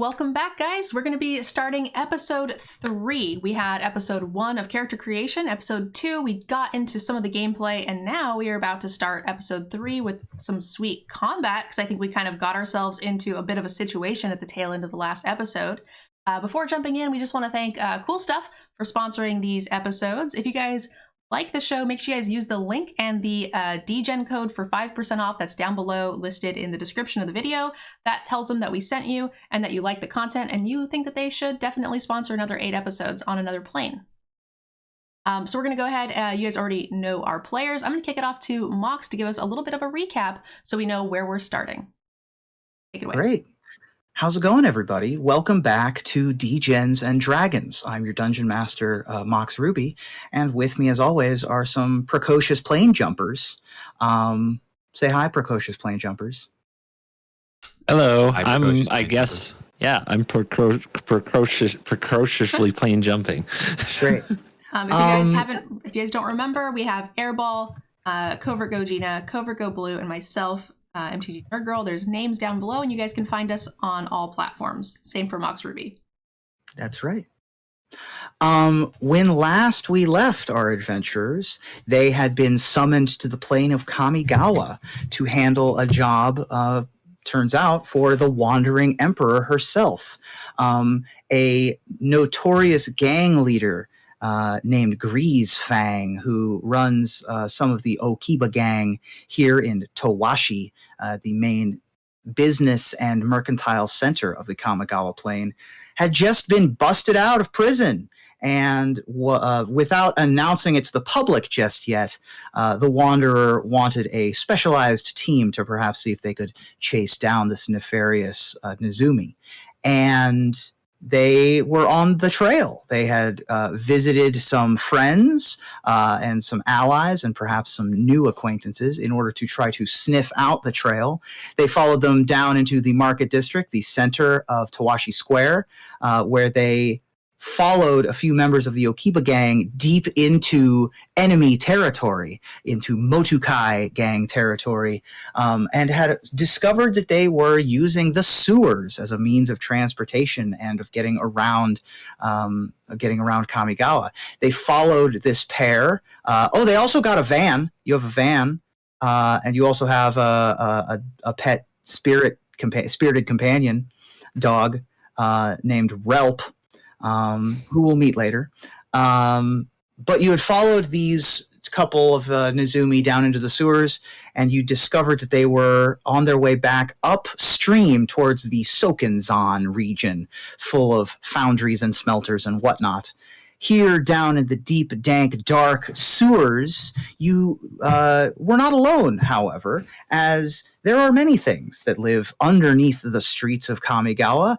welcome back, guys. We're going to be starting episode 3. We had episode 1 of character creation, episode 2 we got into some of the gameplay, and now we are about to start episode 3 with some sweet combat, because I think we kind of got ourselves into a bit of a situation at the tail end of the last episode. Before jumping in, we just want to thank Cool Stuff for sponsoring these episodes. If you guys like the show, make sure you guys use the link and the Degen code for 5% off that's down below, listed in the description of the video. That tells them that we sent you and that you like the content and you think that they should definitely sponsor another 8 episodes on another plane. So we're going to go ahead. You guys already know our players. I'm going to kick it off to Mox to give us a little bit of a recap so we know where we're starting. Take it away. Great. How's it going, everybody? Welcome back to Degens and Dragons. I'm your Dungeon Master, MoxRuby, and with me, as always, are some precocious plane jumpers. Say hi, precocious plane jumpers. Hello. I'm precociously plane jumping. Great. If you guys don't remember, we have Airball, Covertgogina, Covertgoblue, and myself, Mtgnerdgirl. There's names down below, and you guys can find us on all platforms. Same for MoxRuby. That's right. When last we left our adventurers, they had been summoned to the plane of Kamigawa to handle a job, turns out, for the Wandering Emperor herself, a notorious gang leader named Grease Fang, who runs some of the Okiba gang here in Towashi, the main business and mercantile center of the Kamigawa Plain, had just been busted out of prison. And without announcing it to the public just yet, the Wanderer wanted a specialized team to perhaps see if they could chase down this nefarious Nezumi. And they were on the trail. They had visited some friends and some allies and perhaps some new acquaintances in order to try to sniff out the trail. They followed them down into the market district, the center of Towashi Square, where they followed a few members of the Okiba gang deep into enemy territory, into Motukai gang territory, and had discovered that they were using the sewers as a means of transportation and of getting around Kamigawa. They followed this pair. They also got a van. You have a van, and you also have a pet spirited companion dog named Relp, who we'll meet later. But you had followed these couple of Nezumi down into the sewers, and you discovered that they were on their way back upstream towards the Sokenzan region, full of foundries and smelters and whatnot. Here, down in the deep, dank, dark sewers, you were not alone, however, as there are many things that live underneath the streets of Kamigawa.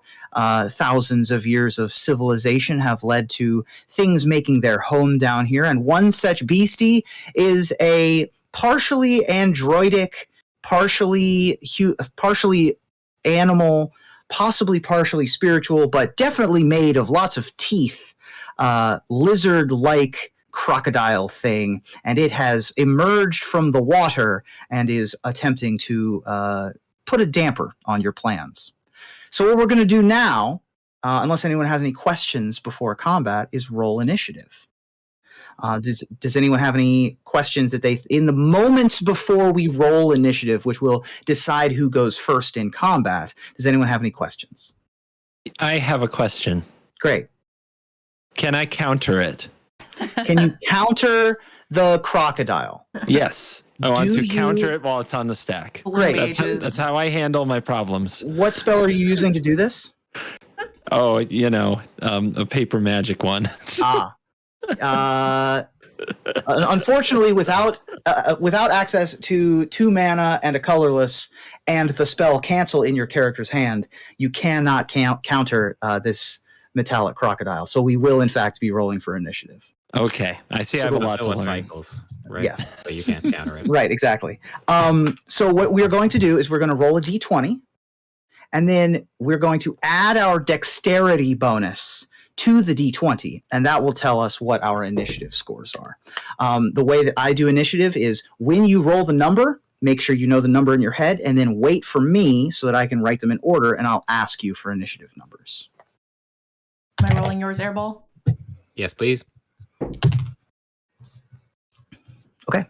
Thousands of years of civilization have led to things making their home down here, and one such beastie is a partially androidic, partially animal, possibly partially spiritual, but definitely made of lots of teeth, lizard-like crocodile thing, and it has emerged from the water and is attempting to put a damper on your plans. So what we're going to do now, unless anyone has any questions before combat, is roll initiative. Does anyone have any questions that in the moments before we roll initiative, which will decide who goes first in combat, does anyone have any questions? I have a question. Great. Can I counter it? Can you counter the crocodile? Yes. I want to counter it while it's on the stack. Great. That's how I handle my problems. What spell are you using to do this? Oh, a paper magic one. Unfortunately, without access to 2 mana and a colorless and the spell cancel in your character's hand, you cannot counter this metallic crocodile. So we will, in fact, be rolling for initiative. Okay. I see. So I have a lot to learn. cycles, right? Yes. So you can't counter it. Right, exactly. So what we're going to do is we're going to roll a d20, and then we're going to add our dexterity bonus to the d20, and that will tell us what our initiative scores are. The way that I do initiative is when you roll the number, make sure you know the number in your head, and then wait for me so that I can write them in order, and I'll ask you for initiative numbers. Am I rolling yours, Airball? Yes, please. Okay.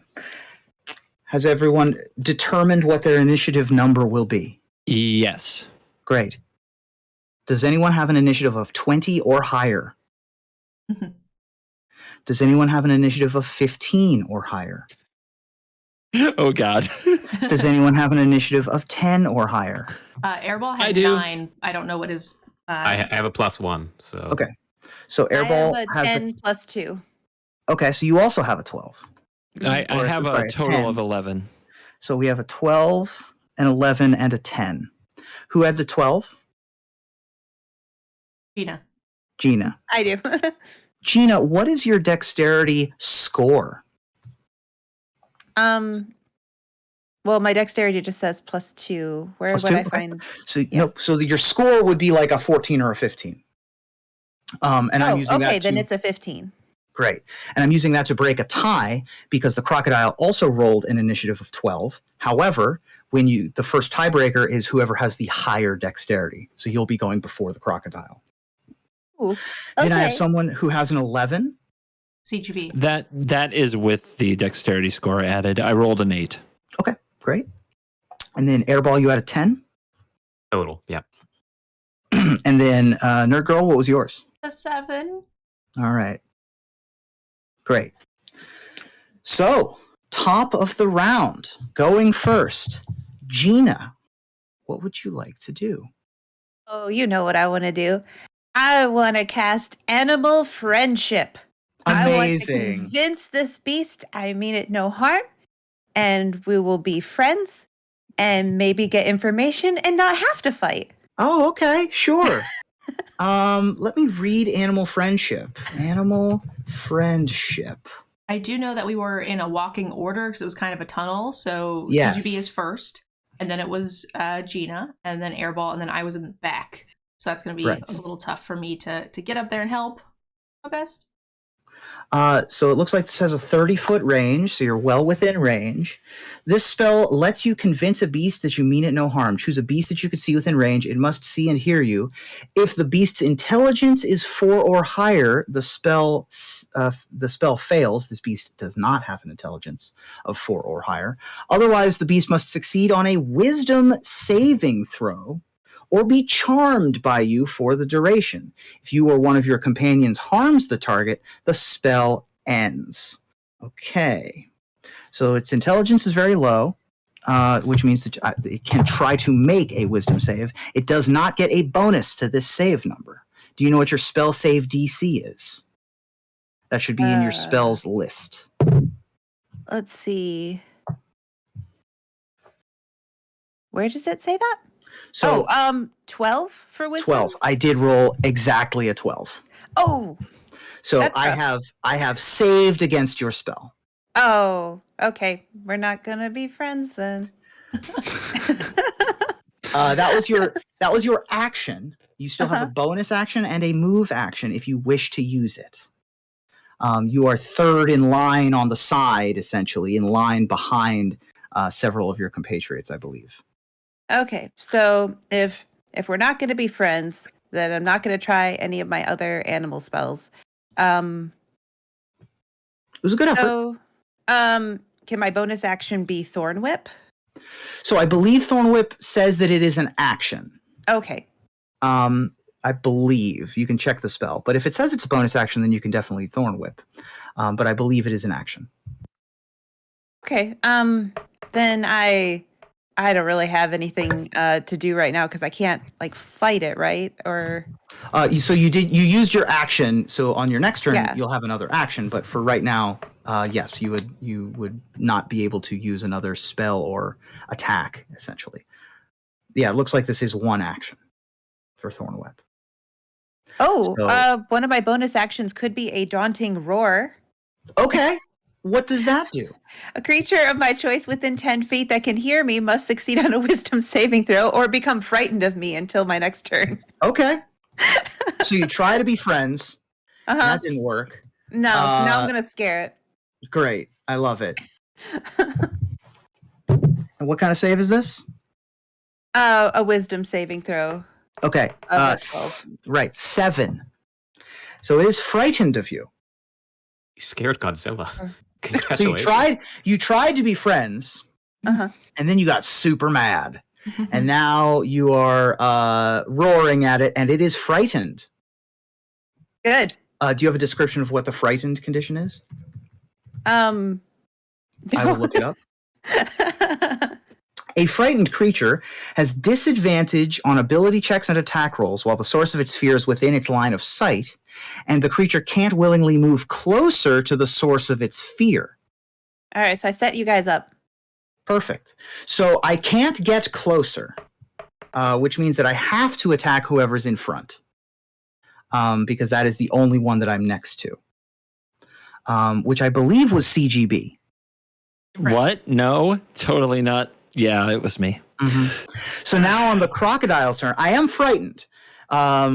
Has everyone determined what their initiative number will be? Yes. Great. Does anyone have an initiative of 20 or higher? Does anyone have an initiative of 15 or higher? Oh, God. Does anyone have an initiative of 10 or higher? Airball I had do. 9. I don't know what his... I have a +1, so... Okay. So Airball I have a has 10 plus 2. Okay, so you also have a 12. I Or, have sorry, a total 10. of 11. So we have a 12, an 11, and a 10. Who had the 12? Gina. Gina. I do. Gina, what is your dexterity score? Well, my dexterity just says +2. Where Plus would 2? I Okay. find? So so your score would be like a 14 or a 15. And I'm using okay, that then to, it's a 15. great. And I'm using that to break a tie because the crocodile also rolled an initiative of 12. However, the first tiebreaker is whoever has the higher dexterity. So you'll be going before the crocodile. Ooh. Then I have Okay. someone who has an 11. CGB. That is with the dexterity score added. I rolled an 8. Okay, great. And then Airball, you had a 10. Total, yeah. And then Nerd Girl, what was yours? A 7. All right. Great. So, top of the round, going first, Gina, what would you like to do? Oh, you know what I want to do. I want to cast Animal Friendship. I want to Amazing. convince this beast I mean it no harm, and we will be friends, and maybe get information and not have to fight. Oh, okay, sure. Let me read Animal Friendship. Animal Friendship. I do know that we were in a walking order because it was kind of a tunnel. So Yes. CGB is first, and then it was Gina, and then Airball, and then I was in the back. So that's going to be Right. a little tough for me to get up there and help. My best. So it looks like this has a 30-foot range, so you're well within range. This spell lets you convince a beast that you mean it no harm. Choose a beast that you can see within range. It must see and hear you. If the beast's intelligence is 4 or higher, the spell fails. This beast does not have an intelligence of 4 or higher. Otherwise, the beast must succeed on a wisdom saving throw or be charmed by you for the duration. If you or one of your companions harms the target, the spell ends. Okay. So its intelligence is very low, which means that it can try to make a wisdom save. It does not get a bonus to this save number. Do you know what your spell save DC is? That should be in your spells list. Let's see. Where does it say that? So 12 for wisdom? 12. I did roll exactly a 12. Oh. So That's I rough. have saved against your spell. Oh, okay. We're not going to be friends then. That was your action. You still have a bonus action and a move action if you wish to use it. You are third in line on the side, essentially, in line behind several of your compatriots, I believe. Okay, so if we're not going to be friends, then I'm not going to try any of my other animal spells. It was a good effort. So, can my bonus action be Thorn Whip? So I believe Thorn Whip says that it is an action. Okay. I believe. You can check the spell. But if it says it's a bonus action, then you can definitely Thorn Whip. But I believe it is an action. Okay. Then I don't really have anything to do right now because I can't fight it, right? Or So you used your action. So on your next turn, Yeah. you'll have another action. But for right now, yes, you would not be able to use another spell or attack. Essentially, yeah. It looks like this is one action for Thorn Whip. one of my bonus actions could be a Daunting Roar. Okay, what does that do? A creature of my choice within 10 feet that can hear me must succeed on a wisdom saving throw or become frightened of me until my next turn. Okay, so you try to be friends. And that didn't work. No, so now I'm going to scare it. Great, I love it. What kind of save is this? A wisdom saving throw. Okay. That's 12. Right. 7. So it is frightened of you. You scared Godzilla. So Congratulations. You tried to be friends, Uh-huh. and then you got super mad. And now you are roaring at it, and it is frightened. Good. Do you have a description of what the frightened condition is? I will look it up. A frightened creature has disadvantage on ability checks and attack rolls while the source of its fear is within its line of sight, and the creature can't willingly move closer to the source of its fear. All right, so I set you guys up. Perfect. So I can't get closer, which means that I have to attack whoever's in front, because that is the only one that I'm next to, which I believe was CGB. What? No, totally not. Yeah, it was me. So now on the crocodile's turn, I am frightened,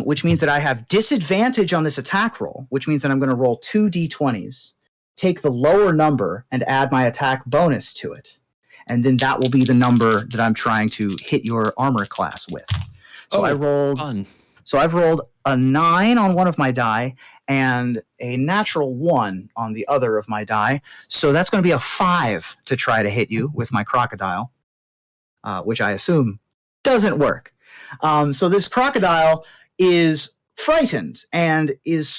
which means that I have disadvantage on this attack roll, which means that I'm going to roll 2 d20s, take the lower number, and add my attack bonus to it. And then that will be the number that I'm trying to hit your armor class with. So Fun. So I've rolled a 9 on one of my die and a natural 1 on the other of my die. So that's going to be a 5 to try to hit you with my crocodile, which I assume doesn't work. So this crocodile is frightened and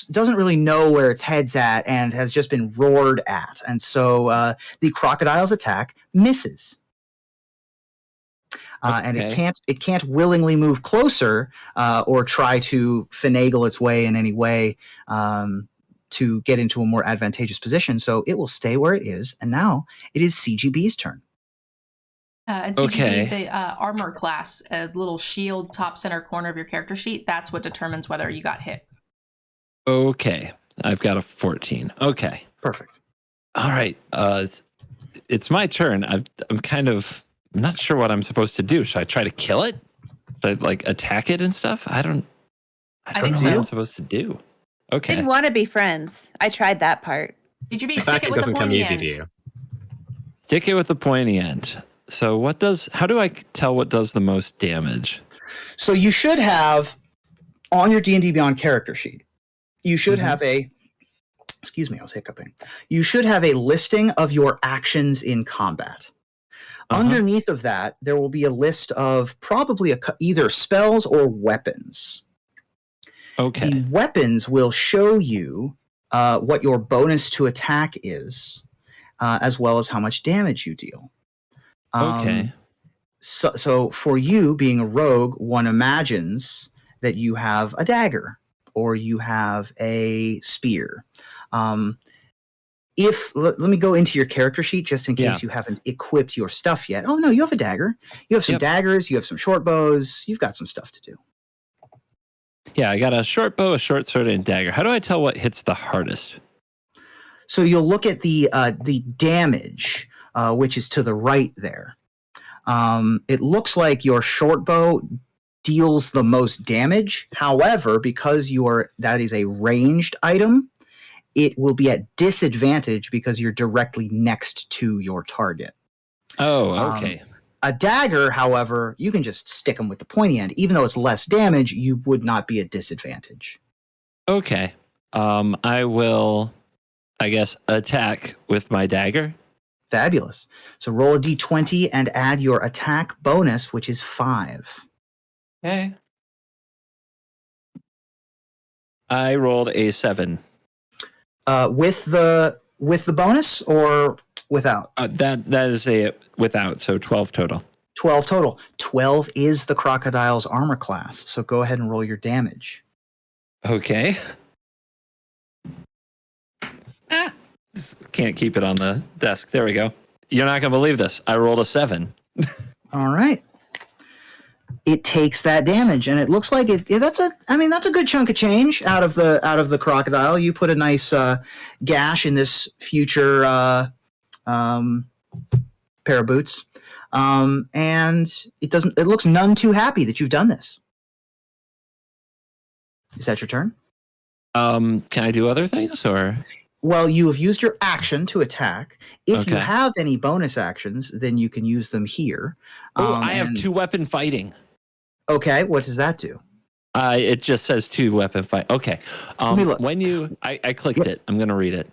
doesn't really know where its head's at and has just been roared at. And so the crocodile's attack misses. And it can't willingly move closer or try to finagle its way in any way to get into a more advantageous position. So it will stay where it is. And now it is CGB's turn. And CGB, the armor class, a little shield top center corner of your character sheet, that's what determines whether you got hit. Okay. I've got a 14. Okay. Perfect. All right. It's my turn. I'm not sure what I'm supposed to do. Should I try to kill it? Should I attack it and stuff? I don't think know so. what I'm supposed to do. Okay. Didn't want to be friends. I tried that part. CGB, stick Attack it it with the doesn't come pointy easy end. to you. Stick it with the pointy end. So how do I tell what does the most damage? So you should have on your D&D Beyond character sheet, you should have excuse me, I was hiccuping. You should have a listing of your actions in combat. Underneath of that, there will be a list of probably either spells or weapons. Okay. The weapons will show you what your bonus to attack is, as well as how much damage you deal. Okay. So for you being a rogue, one imagines that you have a dagger or you have a spear. Let me go into your character sheet just in case you haven't equipped your stuff yet. Oh no, you have a dagger. You have some daggers. You have some short bows. You've got some stuff to do. Yeah, I got a short bow, a short sword, and a dagger. How do I tell what hits the hardest? So you'll look at the damage, which is to the right there. It looks like your short bow deals the most damage. However, because that is a ranged item, it will be at disadvantage because you're directly next to your target. Oh, okay. A dagger, however, you can just stick them with the pointy end. Even though it's less damage, you would not be at disadvantage. Okay. I will, I guess, attack with my dagger. Fabulous. So roll a d20 and add your attack bonus, which is 5. Okay. I rolled a 7. With the bonus or without? That is a without, so 12 total. 12 total. 12 is the crocodile's armor class. So go ahead and roll your damage. Okay. Can't keep it on the desk. There we go. You're not going to believe this. I rolled a 7. All right. It takes that damage, and it looks like that's a good chunk of change out of the crocodile. You put a nice gash in this future pair of boots, and it looks none too happy that you've done this. Is that your turn? Can I do other things or? Well, you have used your action to attack. If you Okay. have any bonus actions, then you can use them here. Oh, I have and- 2-weapon fighting. Okay, what does that do? It just says 2-weapon fight. Okay. Let me look. When you, I clicked Yep. it. I'm going to read it.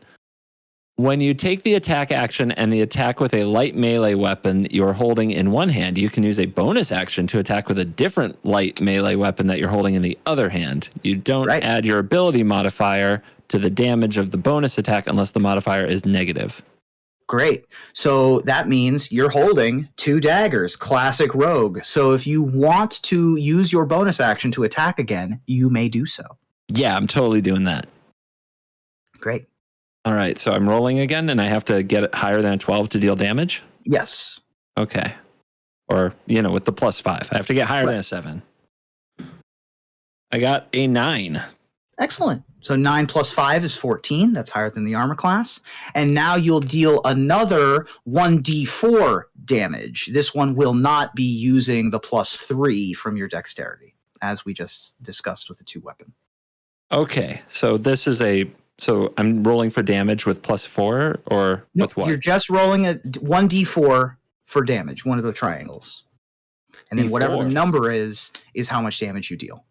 When you take the attack action and the attack with a light melee weapon you're holding in one hand, you can use a bonus action to attack with a different light melee weapon that you're holding in the other hand. You don't add your ability modifier to the damage of the bonus attack unless the modifier is negative. Great. So that means you're holding 2 daggers, classic rogue. So if you want to use your bonus action to attack again, you may do so. Yeah, I'm totally doing that. Great. All right, so I'm rolling again, and I have to get it higher than a 12 to deal damage? Yes. Okay. Or, with the +5. I have to get higher than a 7. I got a 9. Excellent. So 9 plus 5 is 14. That's higher than the armor class. And now you'll deal another 1d4 damage. This one will not be using the +3 from your dexterity, as we just discussed with the 2-weapon. Okay, so this is so I'm rolling for damage with +4 or with what? You're just rolling a 1d4 for damage, one of the triangles. And then whatever the D4. number is how much damage you deal.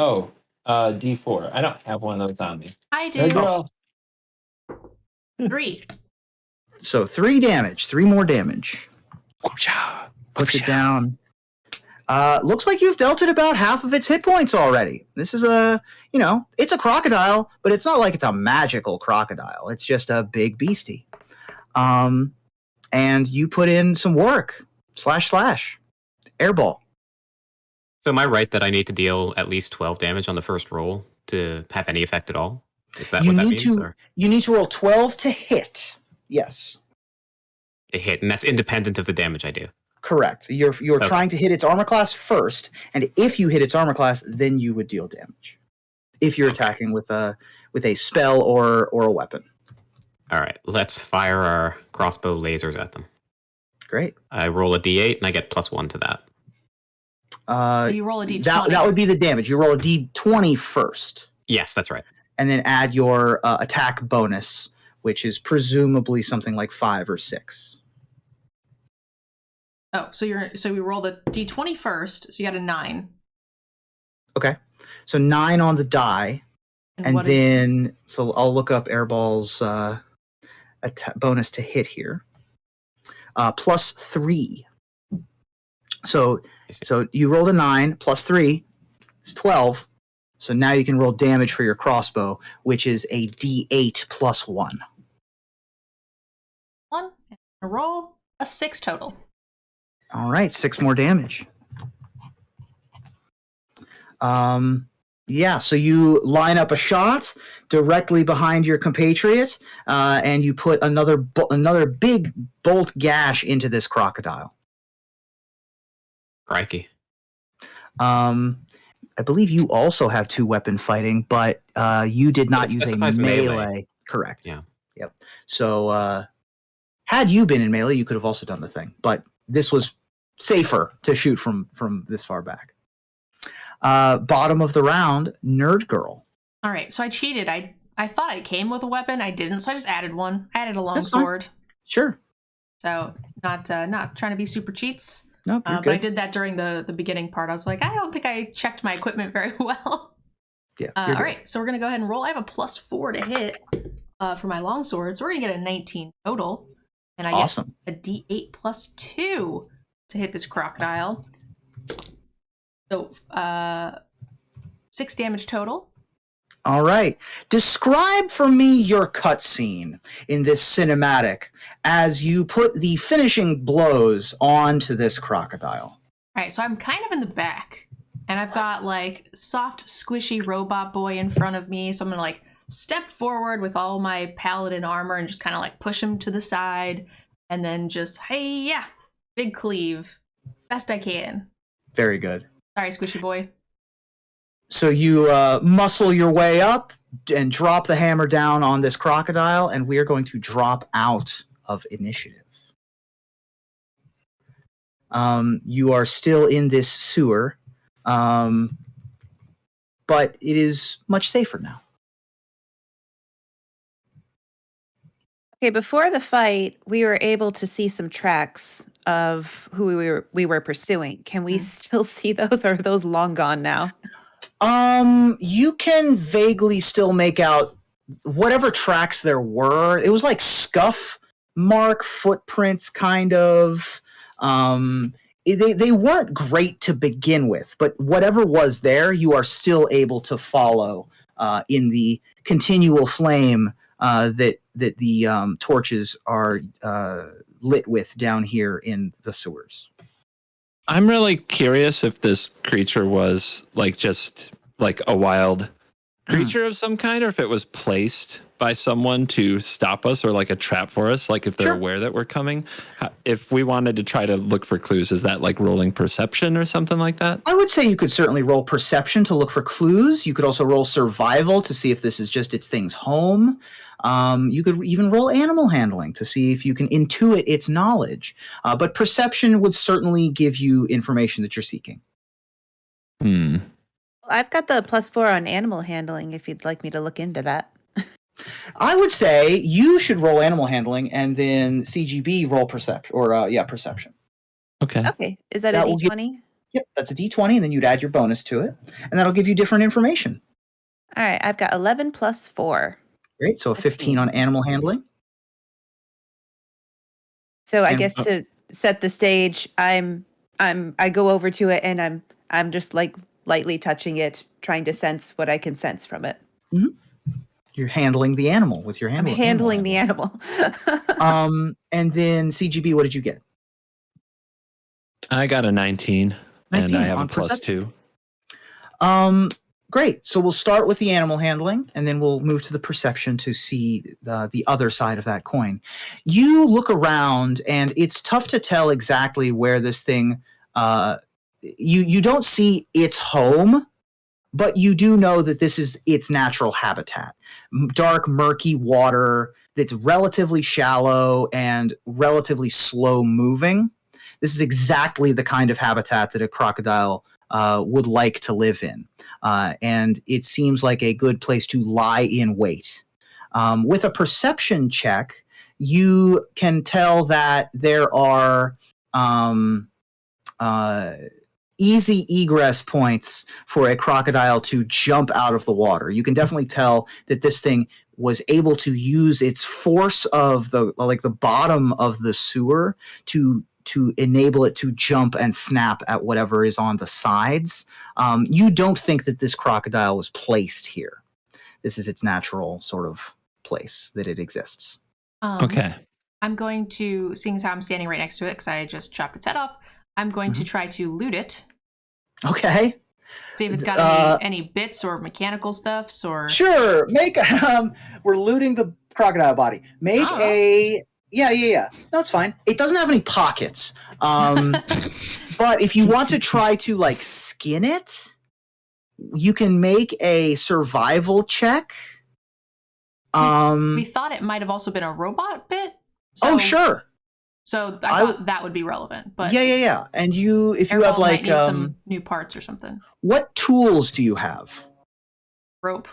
Oh, D4. I don't have one of those on me. I do. Nerdgirl. 3. So 3 damage, 3 more damage. Whoopsha, Puts it whoopsha. down. Looks like you've dealt it about half of its hit points already. This is it's a crocodile, but it's not like it's a magical crocodile. It's just a big beastie. And you put in some work. / Airball. So am I right that I need to deal at least 12 damage on the first roll to have any effect at all? Is that what that means? You need to roll 12 to hit. Yes. To hit, and that's independent of the damage I do. Correct. You're trying to hit its armor class first, and if you hit its armor class, then you would deal damage. If you're attacking with a spell or a weapon. All right, let's fire our crossbow lasers at them. Great. I roll a d8 and I get +1 to that. You roll a d20. That would be the damage. You roll a d20 first. Yes, that's right. And then add your attack bonus, which is presumably something like 5 or 6. Oh, so we roll the d20 first, so you got a 9. Okay. So 9 on the die. And then so I'll look up Airball's bonus to hit here. +3. So you rolled a 9 +3 is 12. So now you can roll damage for your crossbow, which is a d8 +1. 1 and a roll a 6 total. All right, 6 more damage. So you line up a shot directly behind your compatriot, and you put another big bolt gash into this crocodile. Crikey. I believe you also have 2-weapon fighting, but you did not use a melee. Correct. Yeah. Yep. So had you been in melee, you could have also done the thing, but this was safer to shoot from this far back. Bottom of the round, Nerdgirl. All right, so I cheated. I thought I came with a weapon. I didn't, so I just added one. I added a long That's fine. sword. Sure. So not trying to be super cheats. No, you're but good. I did that during the beginning part. I was like, I don't think I checked my equipment very well. Yeah. All right, so we're gonna go ahead and roll. I have a +4 to hit for my longsword, so we're gonna get a 19 total, and I get a d8 +2 to hit this crocodile. So 6 damage total. All right. Describe for me your cutscene in this cinematic as you put the finishing blows onto this crocodile. All right, so I'm kind of in the back, and I've got like soft, squishy robot boy in front of me. So I'm gonna like step forward with all my paladin armor and just kind of like push him to the side, and then just big cleave, best I can. Very good. Sorry, squishy boy. So you muscle your way up and drop the hammer down on this crocodile, and we are going to drop out of initiative. You are still in this sewer, but it is much safer now. Okay, before the fight, we were able to see some tracks of who we were pursuing. Can we still see those, or are those long gone now? You can vaguely still make out whatever tracks there were. It was like scuff mark footprints, kind of. They weren't great to begin with, but whatever was there, you are still able to follow in the continual flame that the torches are lit with down here in the sewers. I'm really curious if this creature was just like a wild creature of some kind, or if it was placed by someone to stop us, or like a trap for us, like if they're aware that we're coming. If we wanted to try to look for clues, is that like rolling perception or something like that? I would say you could certainly roll perception to look for clues. You could also roll survival to see if this is just its thing's home. You could even roll animal handling to see if you can intuit its knowledge. But perception would certainly give you information that you're seeking. I've got the +4 on animal handling if you'd like me to look into that. I would say you should roll animal handling and then CGB roll perception, or perception. Okay. Is that a D20? Yep, that's a D20, and then you'd add your bonus to it, and that'll give you different information. All right, I've got 11 plus 4. Great, so a 15 on animal handling. So I guess to set the stage, I go over to it and I'm just like lightly touching it, trying to sense what I can sense from it. Mm-hmm. You're handling the animal with your hand. I'm handling the animal. And then CGB, what did you get? I got a 19 and I have a +2. Great. So we'll start with the animal handling, and then we'll move to the perception to see the other side of that coin. You look around, and it's tough to tell exactly where this thing. You don't see its home, but you do know that this is its natural habitat. Dark, murky water that's relatively shallow and relatively slow moving. This is exactly the kind of habitat that a crocodile would like to live in. And it seems like a good place to lie in wait. With a perception check, you can tell that there are easy egress points for a crocodile to jump out of the water. You can definitely tell that this thing was able to use its force of the bottom of the sewer to enable it to jump and snap at whatever is on the sides. You don't think that this crocodile was placed here. This is its natural sort of place that it exists. Okay. I'm going to, seeing as how I'm standing right next to it, because I just chopped its head off, I'm going to try to loot it. Okay. See if it's got any bits or mechanical stuffs or... Sure. Make we're looting the crocodile body. Make a... Yeah. No, it's fine. It doesn't have any pockets. But if you want to try to, like, skin it, you can make a survival check. We thought it might have also been a robot bit. So, sure. So I thought that would be relevant. But yeah. And if you have like might need some new parts or something. What tools do you have? Rope.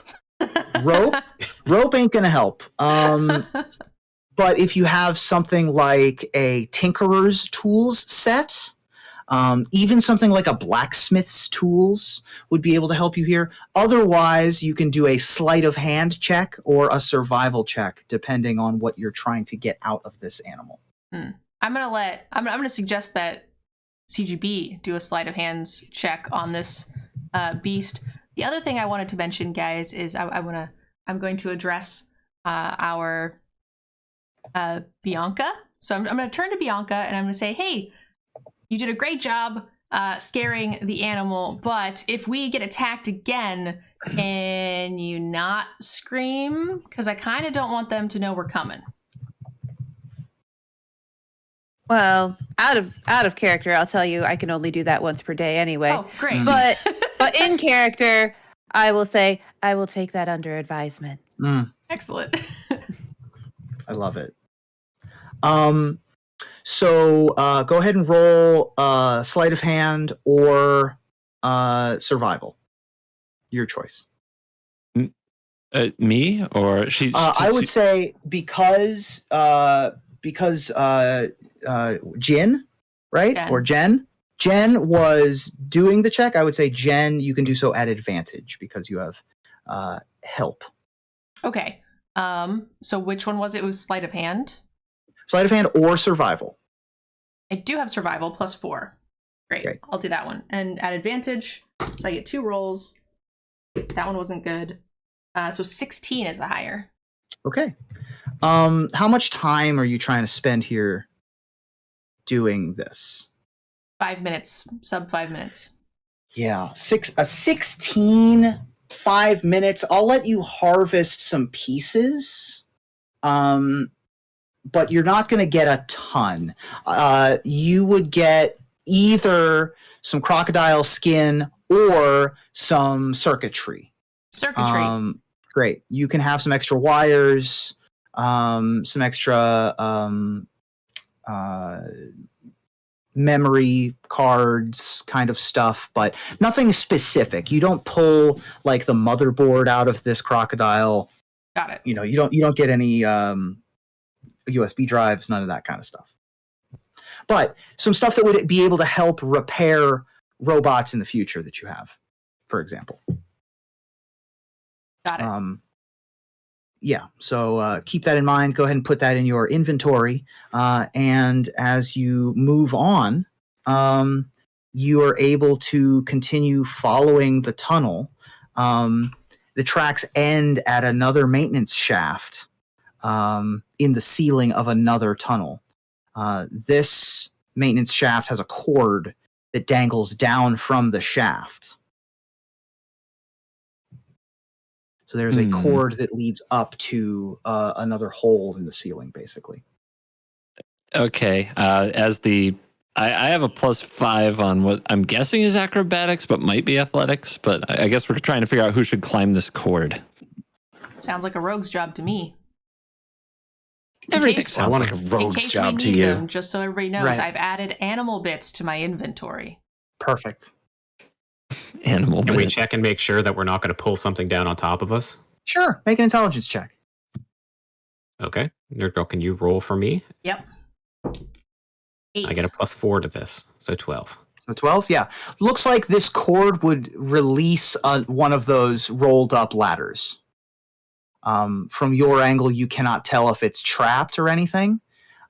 Rope ain't gonna help. But if you have something like a tinkerer's tools set, even something like a blacksmith's tools would be able to help you here. Otherwise, you can do a sleight of hand check or a survival check, depending on what you're trying to get out of this animal. I'm gonna suggest that CGB do a sleight of hands check on this beast. The other thing I wanted to mention, guys, is I'm going to address our Bianca. So I'm going to turn to Bianca and I'm going to say, hey, you did a great job scaring the animal, but if we get attacked again, can you not scream? Because I kind of don't want them to know we're coming. Well, out of character, I'll tell you, I can only do that once per day anyway. Oh, great. But in character, I will say I will take that under advisement. Excellent. I love it. So go ahead and roll sleight of hand or survival. Your choice. Me or she? I would say because Jin, right? Jen. Or Jen. Jen was doing the check. I would say Jen, you can do so at advantage because you have help. Okay. So which one was it? It was sleight of hand? Sleight of hand or survival. I do have survival +4. Great. I'll do that one. And at advantage, so I get 2 rolls. That one wasn't good. So 16 is the higher. Okay. How much time are you trying to spend here doing this? 5 minutes, sub 5 minutes. Yeah, 16, 5 minutes. I'll let you harvest some pieces, but you're not going to get a ton. You would get either some crocodile skin or some circuitry. Circuitry. Great. You can have some extra wires, some extra memory cards kind of stuff, but nothing specific. You don't pull like the motherboard out of this crocodile. Got it. You know, you don't get any USB drives, none of that kind of stuff. But some stuff that would be able to help repair robots in the future that you have, for example. Got it. Yeah, so keep that in mind. Go ahead and put that in your inventory. And as you move on, you are able to continue following the tunnel. The tracks end at another maintenance shaft in the ceiling of another tunnel. This maintenance shaft has a cord that dangles down from the shaft. So there's a cord that leads up to another hole in the ceiling, basically. Okay. I have a +5 on what I'm guessing is acrobatics, but might be athletics. But I guess we're trying to figure out who should climb this cord. Sounds like a rogue's job to me. Everything sounds like a In rogue's case job we to need you. them, just so everybody knows, Right. I've added animal bits to my inventory. Perfect. Animal Can we bits. check and make sure that we're not going to pull something down on top of us? Sure. Make an intelligence check. Okay. Nerdgirl, can you roll for me? Yep. 8. I get a +4 to this, so 12. So 12? Yeah. Looks like this cord would release one of those rolled up ladders. From your angle, you cannot tell if it's trapped or anything.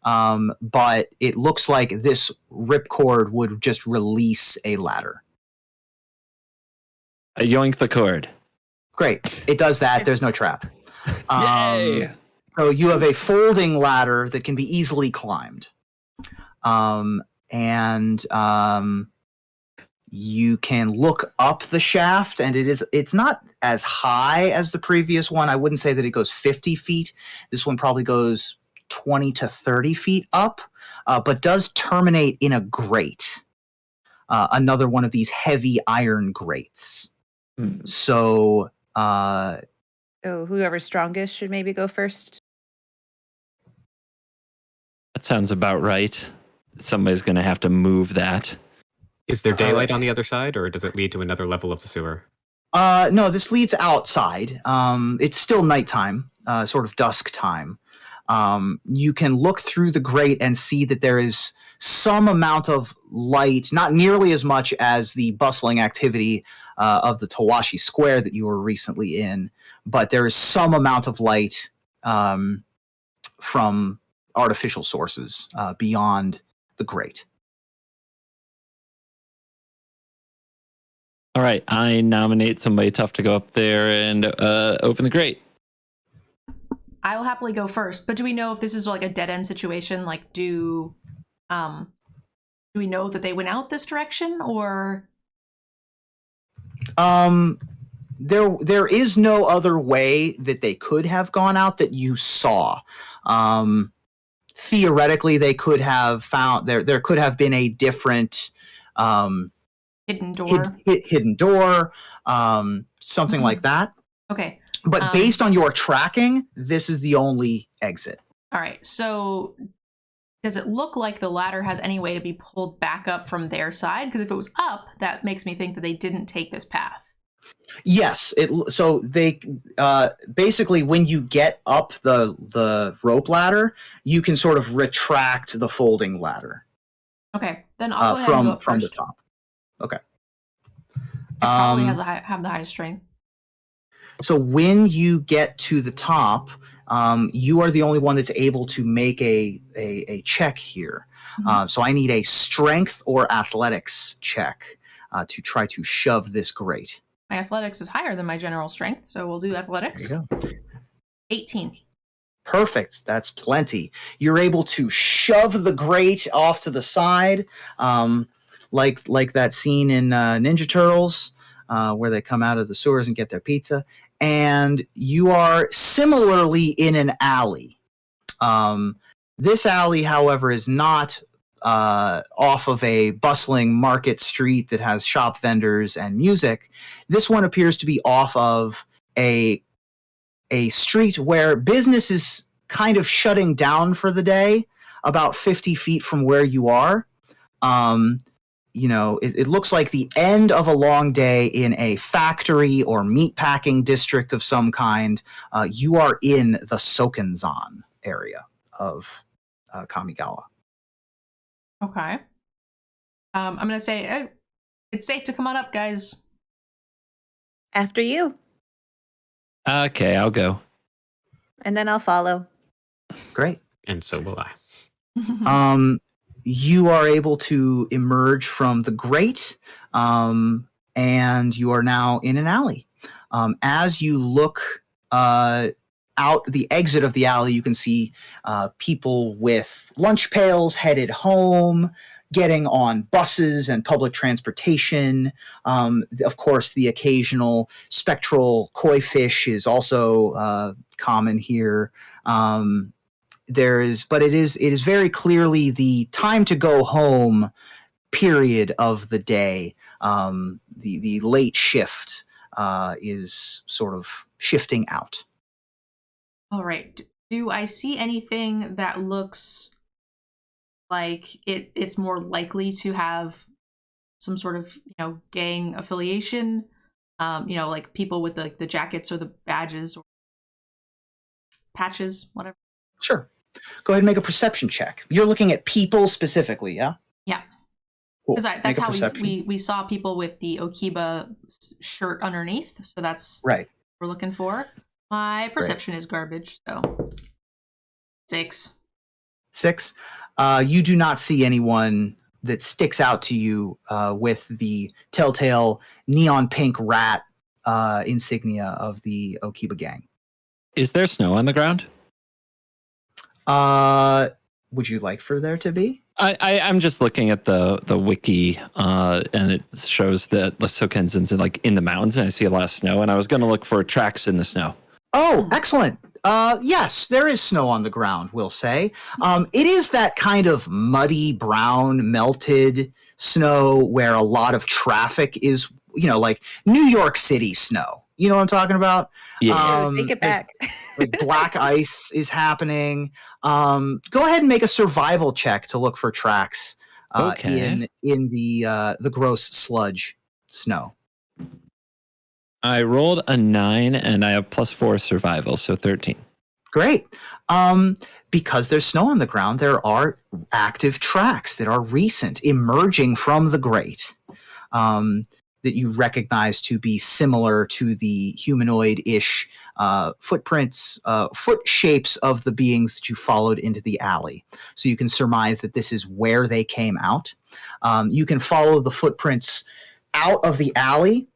But it looks like this ripcord would just release a ladder. Yoink the cord. Great. It does that. There's no trap. Yay! So you have a folding ladder that can be easily climbed. You can look up the shaft, and it's not as high as the previous one. I wouldn't say that it goes 50 feet. This one probably goes 20 to 30 feet up, but does terminate in a grate. Another one of these heavy iron grates. So whoever's strongest should maybe go first. That sounds about right. Somebody's going to have to move that. Is there daylight on the other side, or does it lead to another level of the sewer? No, this leads outside. It's still nighttime, sort of dusk time. You can look through the grate and see that there is some amount of light, not nearly as much as the bustling activity of the Tawashi Square that you were recently in, but there is some amount of light from artificial sources beyond the grate. All right, I nominate somebody tough to go up there and open the grate. I will happily go first, but do we know if this is like a dead end situation? Like, do we know that they went out this direction, or? There is no other way that they could have gone out that you saw. Theoretically, they could have found there could have been a different Hidden door. hidden door, something like that. Okay. But based on your tracking, this is the only exit. All right. So does it look like the ladder has any way to be pulled back up from their side? Because if it was up, that makes me think that they didn't take this path. Yes. So they basically, when you get up the rope ladder, you can sort of retract the folding ladder. Okay, then I'll go ahead and go up from first. the top. Okay. It probably have the highest strength. So when you get to the top, you are the only one that's able to make a check here. Mhm. So I need a strength or athletics check to try to shove this grate. My athletics is higher than my general strength, so we'll do athletics. There you go. 18. Perfect. That's plenty. You're able to shove the grate off to the side, like that scene in Ninja Turtles, where they come out of the sewers and get their pizza. And you are similarly in an alley. This alley, however, is not off of a bustling market street that has shop vendors and music. This one appears to be off of a street where business is kind of shutting down for the day, about 50 feet from where you are. It looks like the end of a long day in a factory or meatpacking district of some kind. You are in the Sokenzan area of Kamigawa. Okay. I'm going to say, it's safe to come on up, guys. After you. Okay, I'll go. And then I'll follow. Great. And so will I. You are able to emerge from the grate, and you are now in an alley. As you look out the exit of the alley, you can see people with lunch pails headed home, getting on buses and public transportation. Of course, the occasional spectral koi fish is also common here. But it is very clearly the time to go home period of the day. The late shift is sort of shifting out. All right. Do I see anything that looks like it's more likely to have some sort of, gang affiliation? Like people with the jackets or the badges or patches, whatever. Sure. Go ahead and make a perception check. You're looking at people specifically, yeah? Yeah. Cool. Because that's Make a how perception. we saw people with the Okiba shirt underneath. So that's Right. what we're looking for. My perception is garbage, so 6. 6. You do not see anyone that sticks out to you with the telltale neon pink rat insignia of the Okiba gang. Is there snow on the ground? Would you like for there to be? I'm just looking at the wiki, and it shows that the Sokenzan's in the mountains, and I see a lot of snow. And I was going to look for tracks in the snow. Oh, excellent. Yes, there is snow on the ground, we'll say. It is that kind of muddy, brown, melted snow where a lot of traffic is, like New York City snow. You know what I'm talking about? Yeah. Take it back. Like black ice is happening. Go ahead and make a survival check to look for tracks in the gross sludge snow. I rolled a 9 and I have +4 survival, so 13. Great. Because there's snow on the ground, there are active tracks that are recent, emerging from the grate, that you recognize to be similar to the humanoid-ish footprints, foot shapes of the beings that you followed into the alley. So you can surmise that this is where they came out. You can follow the footprints out of the alley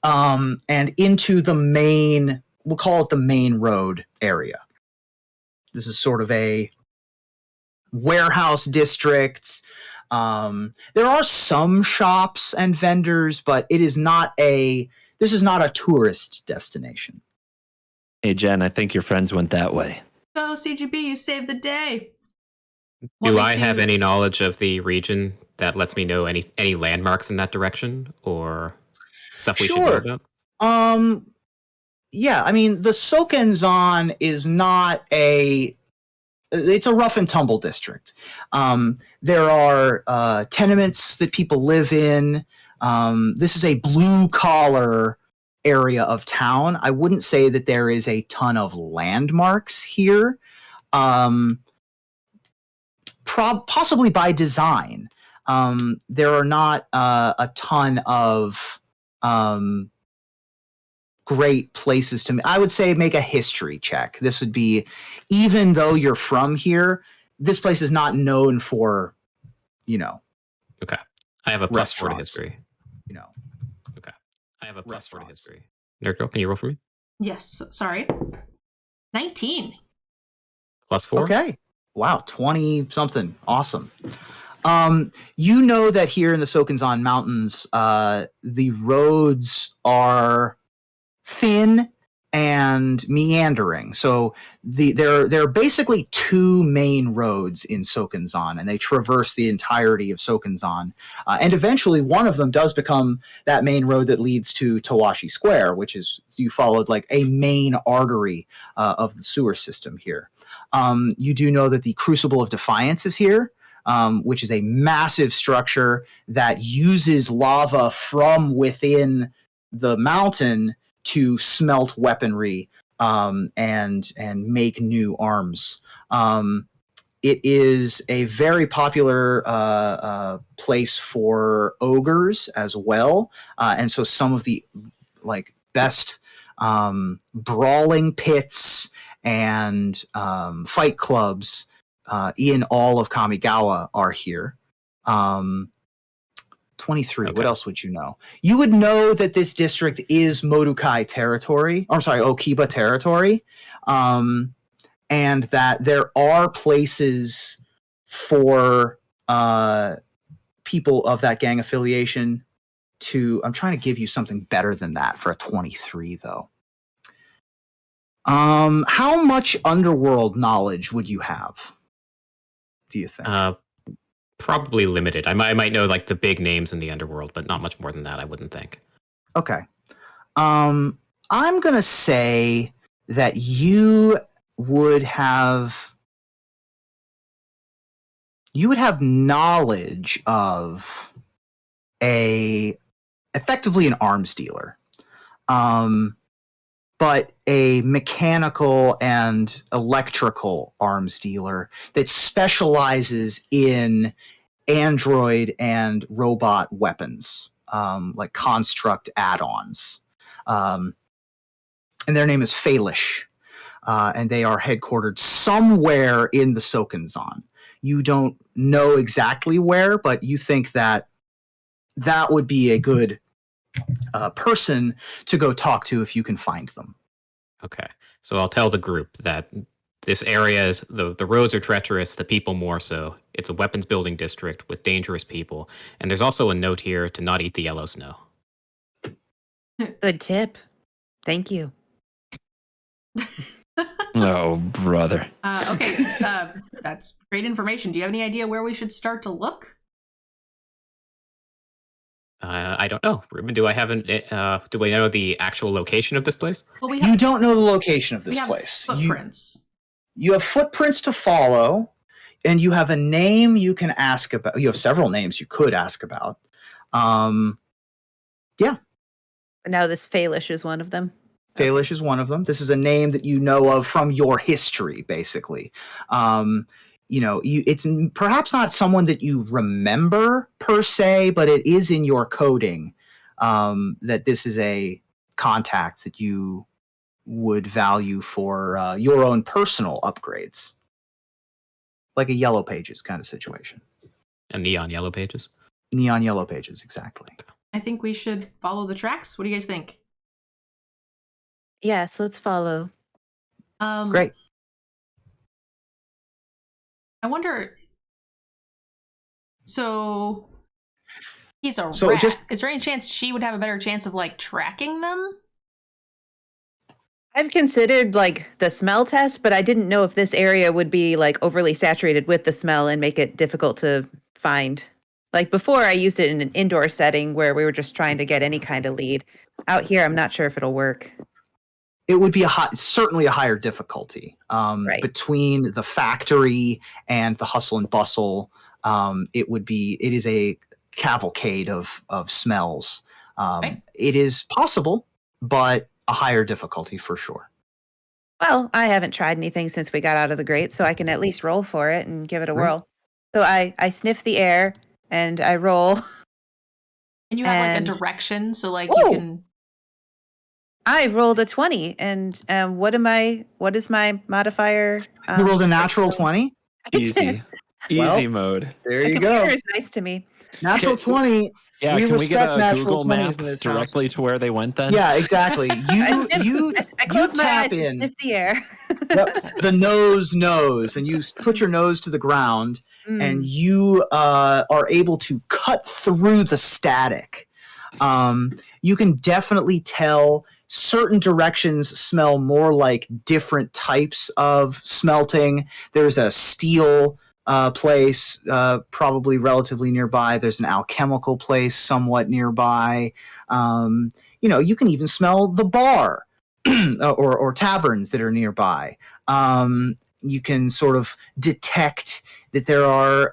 and into the main, we'll call it the main road area. This is sort of a warehouse district. There are some shops and vendors, but this is not a tourist destination. Hey, Jen, I think your friends went that way. Go, CGB, you saved the day. Do I have any knowledge of the region that lets me know any landmarks in that direction or stuff we should know about? Yeah, I mean, the Sokenzan is not it's a rough and tumble district. There are tenements that people live in. This is a blue collar area of town. I wouldn't say that there is a ton of landmarks here. Possibly by design. There are not a ton of great places to. I would say make a history check. This would be, even though you're from here, this place is not known for, Okay. I have a plus 4 to restaurants. history. Okay. I have a plus 4 to Restaurants. history. Nerdgirl, can you roll for me? Yes, sorry. 19. Plus 4? Okay. Wow, 20 something. Awesome. You know that here in the Sokanzan Mountains, the roads are thin and meandering. So there are basically two main roads in Sokanzan, and they traverse the entirety of Sokanzan. And eventually one of them does become that main road that leads to Tawashi Square, which is, you followed like a main artery of the sewer system here. You do know that the Crucible of Defiance is here, which is a massive structure that uses lava from within the mountain to smelt weaponry and make new arms. It is a very popular place for ogres as well, and so some of the best brawling pits and fight clubs in all of Kamigawa are here. 23. Okay. What else would you know? You would know that this district is Modukai territory. I'm sorry, Okiba territory. And that there are places for people of that gang affiliation to... I'm trying to give you something better than that for a 23, though. How much underworld knowledge would you have, do you think? Probably limited. I might know like the big names in the underworld, but not much more than that, I wouldn't think. Okay. I'm going to say that you would have knowledge of effectively an arms dealer. But a mechanical and electrical arms dealer that specializes in android and robot weapons, like construct add-ons. And their name is Falish, and they are headquartered somewhere in the Sokanzan. You don't know exactly where, but you think that would be a good person to go talk to if you can find them. Okay. So I'll tell the group that this area is, the roads are treacherous, the people more so. It's a weapons building district with dangerous people. And there's also a note here to not eat the yellow snow. Good tip. Thank you. Oh, brother. Okay, that's great information. Do you have any idea where we should start to look? I don't know. Ruben, do I know the actual location of this place? Well, You don't know the location of this we have place. footprints. You have footprints to follow, and you have a name you can ask about. You have several names you could ask about. Yeah. Now this Falish is one of them. Falish is one of them. This is a name that you know of from your history, basically. It's perhaps not someone that you remember per se, but it is in your coding that this is a contact that you would value for your own personal upgrades. Like a Yellow Pages kind of situation. A neon yellow pages? Neon Yellow Pages, exactly. I think we should follow the tracks. What do you guys think? Yes, let's follow. Great. I wonder. So he's a So rat. just- Is there any chance she would have a better chance of tracking them? I've considered the smell test, but I didn't know if this area would be overly saturated with the smell and make it difficult to find. Before, I used it in an indoor setting where we were just trying to get any kind of lead. Out here, I'm not sure if it'll work. It would be certainly a higher difficulty Right. between the factory and the hustle and bustle. It is a cavalcade of smells. Right. It is possible, but a higher difficulty for sure. Well, I haven't tried anything since we got out of the grate, so I can at least roll for it and give it a Right. whirl. So I sniff the air and I roll. And you have like a And- direction, so like Ooh. you can. I rolled a 20, and what is my modifier? You rolled a natural 20? Easy. Well, Easy mode. There The you go. computer is nice to me. Natural 20. Yeah, We can we get respect a natural Google 20s map in this house. directly to where they went then? Yeah, exactly. You I close my tap eyes and in. sniff the air. Yep, the nose, and you put your nose to the ground, and Mm. you are able to cut through the static. You can definitely tell certain directions smell more like different types of smelting. There's a steel place probably relatively nearby. There's an alchemical place somewhat nearby. You can even smell the bar or taverns that are nearby. You can sort of detect that there are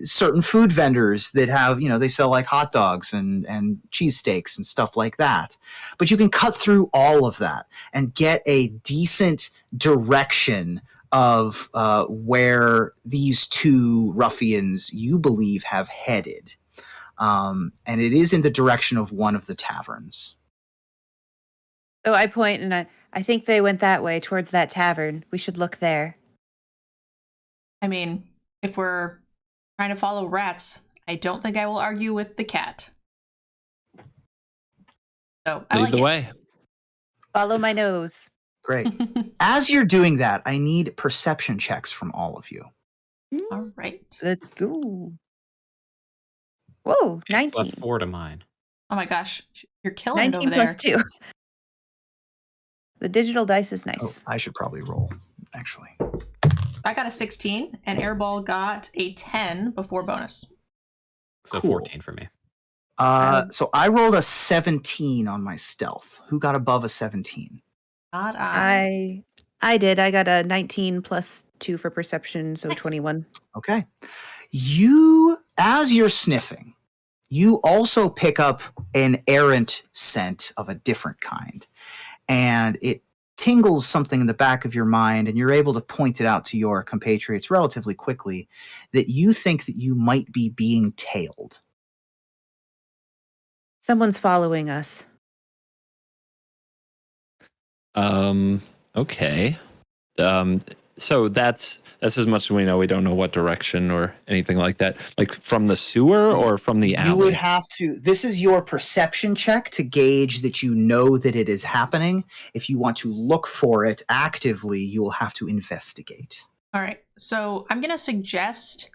certain food vendors that have, they sell like hot dogs and cheesesteaks and stuff like that. But you can cut through all of that and get a decent direction of where these two ruffians you believe have headed. And it is in the direction of one of the taverns. So I point and I think they went that way towards that tavern. We should look there. I mean, if we're trying to follow rats, I don't think I will argue with the cat. So I Lead like the it. way. Follow my nose. Great. As you're doing that, I need perception checks from all of you. All right. Let's go. Whoa, 19. Plus 4 to mine. Oh my gosh, you're killing it 19 over there. plus 2. The digital dice is nice. Oh, I should probably roll, actually. I got a 16, and Airball got a 10 before bonus. So Cool. 14 for me. So I rolled a 17 on my stealth. Who got above a 17? Not I. I did. I got a 19 plus 2 for perception, so Nice. 21. Okay. As you're sniffing, you also pick up an errant scent of a different kind. And it tingles something in the back of your mind, and you're able to point it out to your compatriots relatively quickly that you think that you might be being tailed. Someone's following us. Okay. So that's as much as we know. We don't know what direction or anything like that. Like from the sewer or from the alley? You would have to. This is your perception check to gauge that you know that it is happening. If you want to look for it actively, you will have to investigate. All right. So I'm going to suggest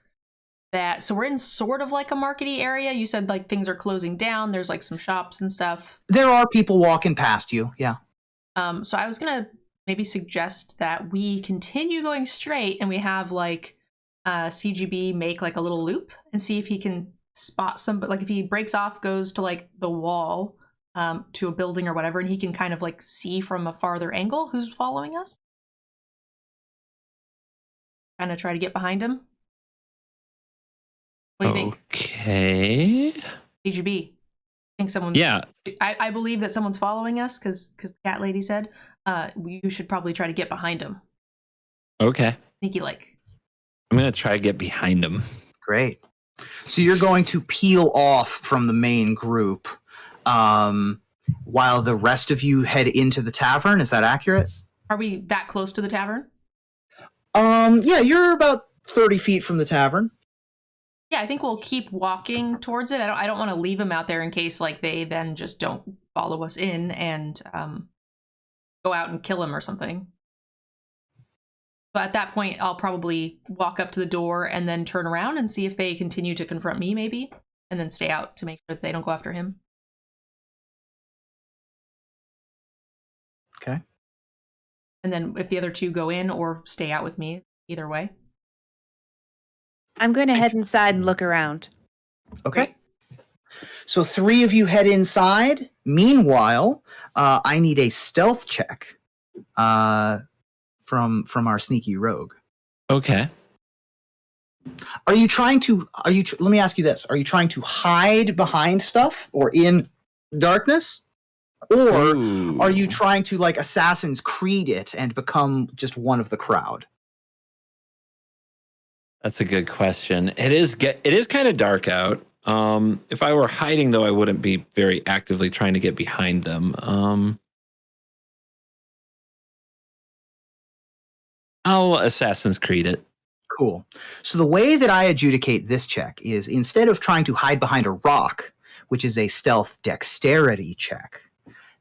that. So we're in sort of like a markety area. You said like things are closing down. There's like some shops and stuff. There are people walking past you. Yeah. So I was going to maybe suggest that we continue going straight and we have like CGB make like a little loop and see if he can spot some, like if he breaks off, goes to like the wall to a building or whatever, and he can kind of like see from a farther angle who's following us. Kind of try to get behind him. What do you think? Okay. CGB. I think someone. Yeah. I believe that someone's following us because the cat lady said you should probably try to get behind him. Okay. Sneaky like. I'm gonna try to get behind him. Great. So you're going to peel off from the main group while the rest of you head into the tavern. Is that accurate? Are we that close to the tavern? Yeah, you're about 30 feet from the tavern. Yeah, I think we'll keep walking towards it. I don't want to leave them out there in case like they then just don't follow us in and go out and kill him or something. But at that point, I'll probably walk up to the door and then turn around and see if they continue to confront me, maybe, and then stay out to make sure that they don't go after him. Okay. And then if the other two go in or stay out with me, either way. I'm going to head inside and look around. Okay. So 3 of you head inside. Meanwhile, I need a stealth check from our sneaky rogue. Okay. Are you trying to? Let me ask you this: are you trying to hide behind stuff or in darkness? Or Ooh. are you trying to like Assassin's Creed it and become just one of the crowd? That's a good question. It is kind of dark out. If I were hiding, though, I wouldn't be very actively trying to get behind them. I'll Assassin's Creed it. Cool. So the way that I adjudicate this check is instead of trying to hide behind a rock, which is a stealth dexterity check,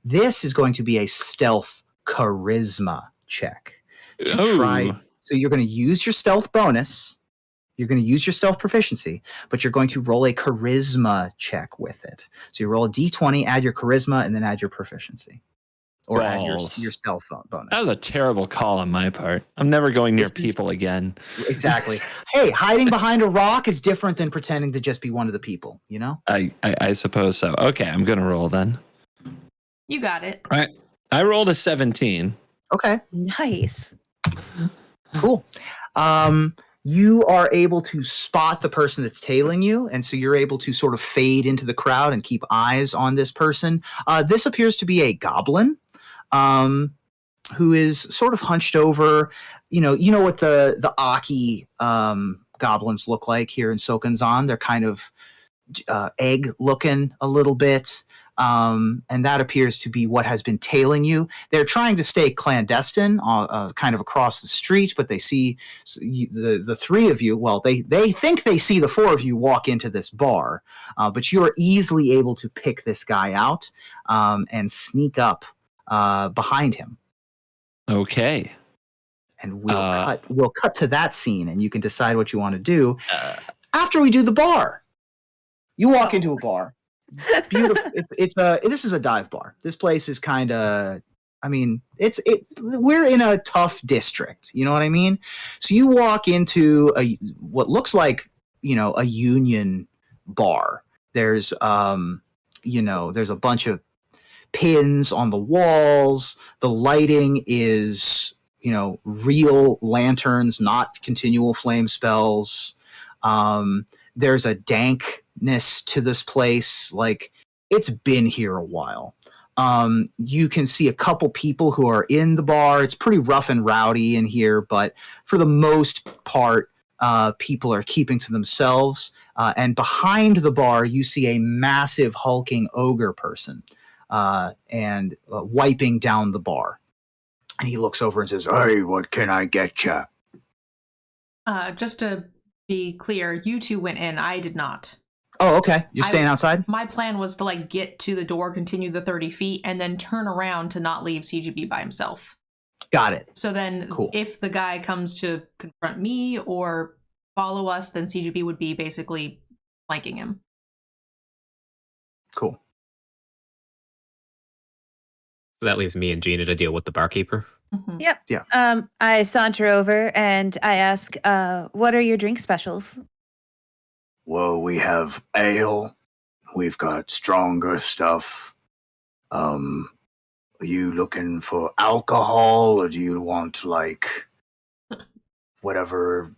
this is going to be a stealth charisma check. To try. So you're going to use your stealth bonus. You're going to use your stealth proficiency, but you're going to roll a charisma check with it. So you roll a d20, add your charisma, and then add your proficiency. Or add your stealth bonus. That was a terrible call on my part. I'm never going near people again. Exactly. Hey, hiding behind a rock is different than pretending to just be one of the people, you know? I suppose so. Okay, I'm going to roll then. You got it. All right. I rolled a 17. Okay. Nice. Cool. You are able to spot the person that's tailing you, and so you're able to sort of fade into the crowd and keep eyes on this person. This appears to be a goblin who is sort of hunched over. You know what the Aki goblins look like here in Sokanzan? They're kind of egg looking a little bit. And that appears to be what has been tailing you. They're trying to stay clandestine, kind of across the street, but they see the three of you. Well, they think they see the four of you walk into this bar, but you are easily able to pick this guy out and sneak up behind him. Okay. And we'll cut to that scene, and you can decide what you want to do after we do the bar. You walk into a bar. Beautiful. This is a dive bar. This place is kind of, we're in a tough district. You know what I mean? So you walk into what looks like, a union bar. There's, there's a bunch of pins on the walls. The lighting is, real lanterns, not continual flame spells. There's a dankness to this place. Like, it's been here a while. You can see a couple people who are in the bar. It's pretty rough and rowdy in here, but for the most part, people are keeping to themselves. And behind the bar, you see a massive hulking ogre person and wiping down the bar. And he looks over and says, "Hey, what can I get you?" Just to be clear, you two went in. I did not. Oh, okay. You're staying outside? My plan was to get to the door, continue the 30 feet, and then turn around to not leave CGB by himself. Got it. So then if the guy comes to confront me or follow us, then CGB would be basically flanking him. Cool. So that leaves me and Gina to deal with the barkeeper. Mm-hmm. Yep. Yeah. I saunter over and I ask, what are your drink specials? Well, we have ale. We've got stronger stuff. Are you looking for alcohol, or do you want, whatever?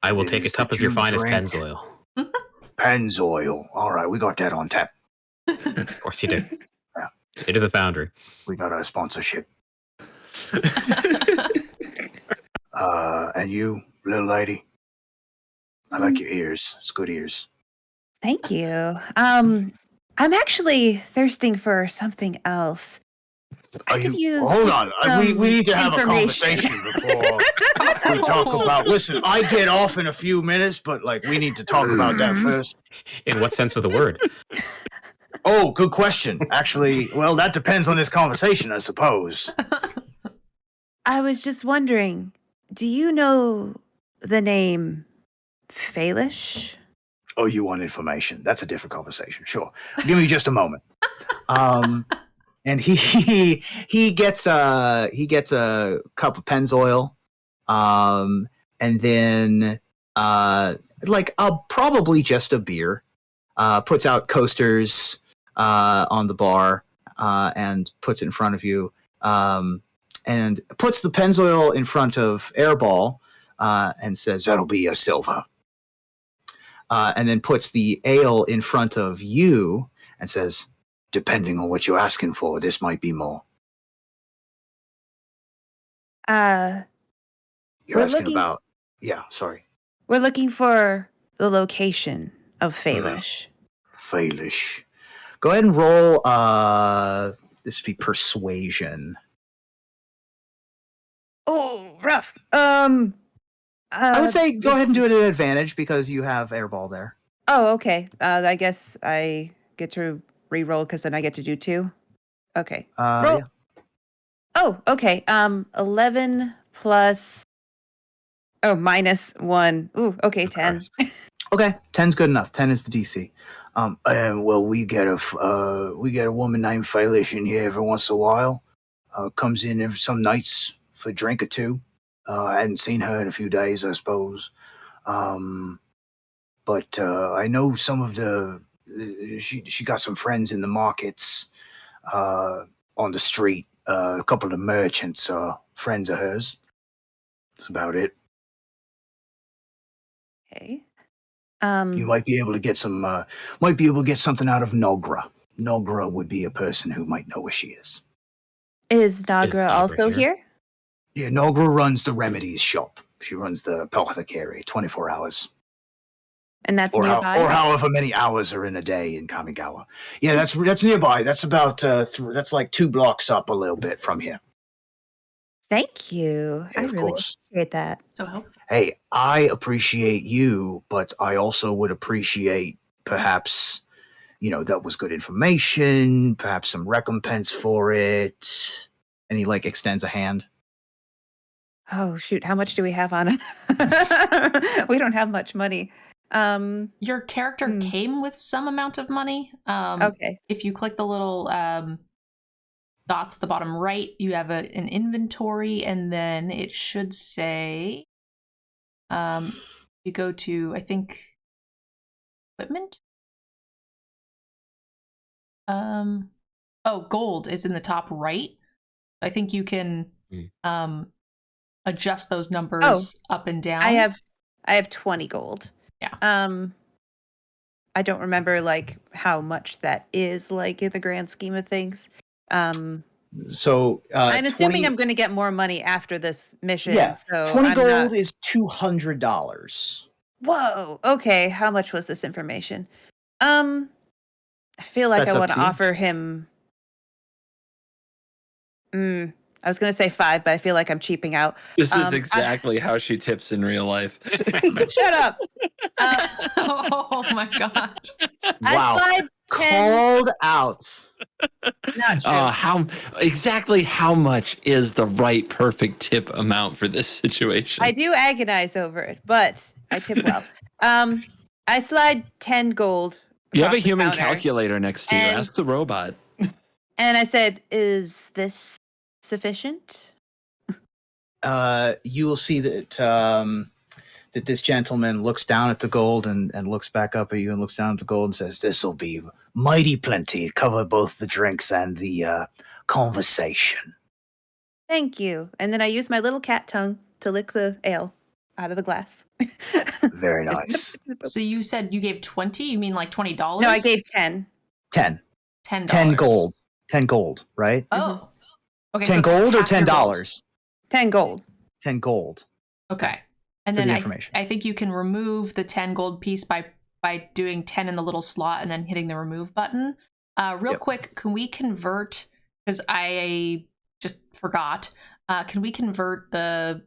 I will take a cup of your finest Pennzoil. Pennzoil. All right, we got that on tap. Of course you do. Yeah. Into the foundry. We got our sponsorship. And you, little lady? I like your ears. It's good ears. Thank you. I'm actually thirsting for something else. Hold on. We need to have a conversation before we talk about. Listen, I get off in a few minutes, but we need to talk about that first. In what sense of the word? Oh, good question. Actually, well, that depends on this conversation, I suppose. I was just wondering, do you know the name Falish? Oh, you want information? That's a different conversation. Sure. Give me just a moment. And he gets a cup of Pennzoil, and then probably just a beer. Puts out coasters on the bar and puts it in front of you, and puts the Pennzoil in front of Airball and says, "That'll be a silver." And then puts the ale in front of you and says, depending on what you're asking for, this might be more. You're We're asking looking- about... Yeah, sorry. We're looking for the location of Falish. Failish. Go ahead and roll. This would be persuasion. Oh, rough. I would say go ahead and do it at advantage because you have Airball there. Oh, okay. I guess I get to re-roll because then I get to do 2. Okay. Roll. Yeah. Oh, okay. 11 plus. Oh, minus 1. Ooh, okay, 10. Okay, 10's good enough. 10 is the DC. And well, we get a woman named Failish in here every once in a while. Comes in every some nights for a drink or two. I hadn't seen her in a few days, I suppose. But I know some of the... She got some friends in the markets on the street. A couple of merchants are friends of hers. That's about it. Okay. You might be able to get something out of Nogra. Nogra would be a person who might know where she is. Is Nagra Nagra also here? here? Yeah, Nogra runs the remedies shop. She runs the apothecary 24 hours. And that's Or nearby? however many hours are in a day in Kamigawa. Yeah, that's nearby. That's about that's like 2 blocks up a little bit from here. Thank you. Yeah, I of really course. appreciate that. So helpful. Hey, I appreciate you, but I also would appreciate perhaps, that was good information, perhaps some recompense for it. And he like extends a hand. Oh, shoot. How much do we have on? We don't have much money. Your character came with some amount of money. Okay. If you click the little dots at the bottom right, you have an inventory, and then it should say, you go to, I think, equipment. Gold is in the top right. I think you can adjust those numbers up and down. I have 20 gold. Yeah. I don't remember how much that is in the grand scheme of things. So I'm assuming I'm going to get more money after this mission. Yeah, so 20 I'm gold not... is $200. Whoa. Okay. How much was this information? I feel like That's I up want to to you. offer him. I was going to say 5, but I feel like I'm cheaping out. This is exactly how she tips in real life. Shut up. Oh my gosh. Wow. I slide 10. Called out. Not true. How much is the right perfect tip amount for this situation? I do agonize over it, but I tip well. I slide 10 gold. You have a across the human counter, calculator next to you. and- Ask the robot. And I said, "Is this sufficient?" You will see that that this gentleman looks down at the gold and looks back up at you and looks down at the gold and says, This'll be mighty plenty. Cover both the drinks and the conversation. Thank you. And then I use my little cat tongue to lick the ale out of the glass. Very nice. So you said you gave 20? You mean like $20? No, I gave 10. 10. $10. 10 gold. 10 gold, right? Oh. Okay. 10 so it's gold or half your $10? gold. 10 gold. 10 gold. Okay. And For then the information. I think you can remove the 10 gold piece by doing 10 in the little slot and then hitting the remove button. Real quick, can we convert, because I just forgot, can we convert the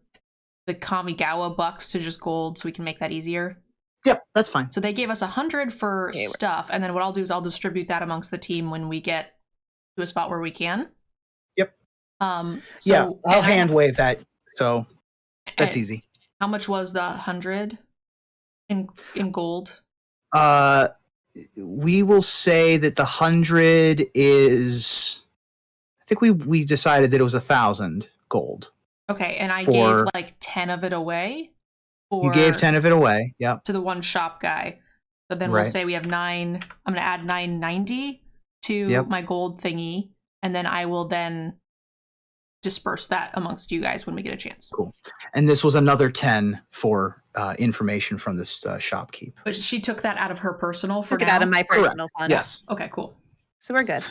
Kamigawa bucks to just gold so we can make that easier? Yep, that's fine. So they gave us 100 for Okay, stuff, and then what I'll do is I'll distribute that amongst the team when we get to a spot where we can. Yep. So, Yeah, I'll and hand wave that. So that's and easy. How much was the 100 in gold? We will say that the 100 is, I think we decided that it was 1,000 gold. Okay, and I For- gave like 10 of it away. You gave 10 of it away. Yep. to the one shop guy. So then we'll Right. say we have 9. I'm going to add 990 to Yep. my gold thingy, and then I will then disperse that amongst you guys when we get a chance. Cool. And this was another 10 for information from this shopkeep. But she took that out of her personal for Took it now? out of my personal fund. Yes. Okay, cool. So we're good.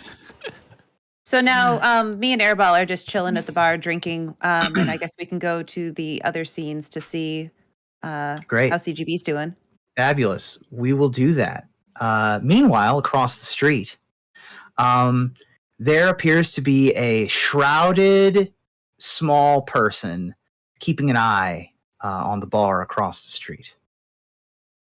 So now me and Airball are just chilling at the bar drinking. And I guess we can go to the other scenes to see Great. how CGB's doing. Fabulous. We will do that. Meanwhile, across the street, there appears to be a shrouded small person keeping an eye on the bar across the street.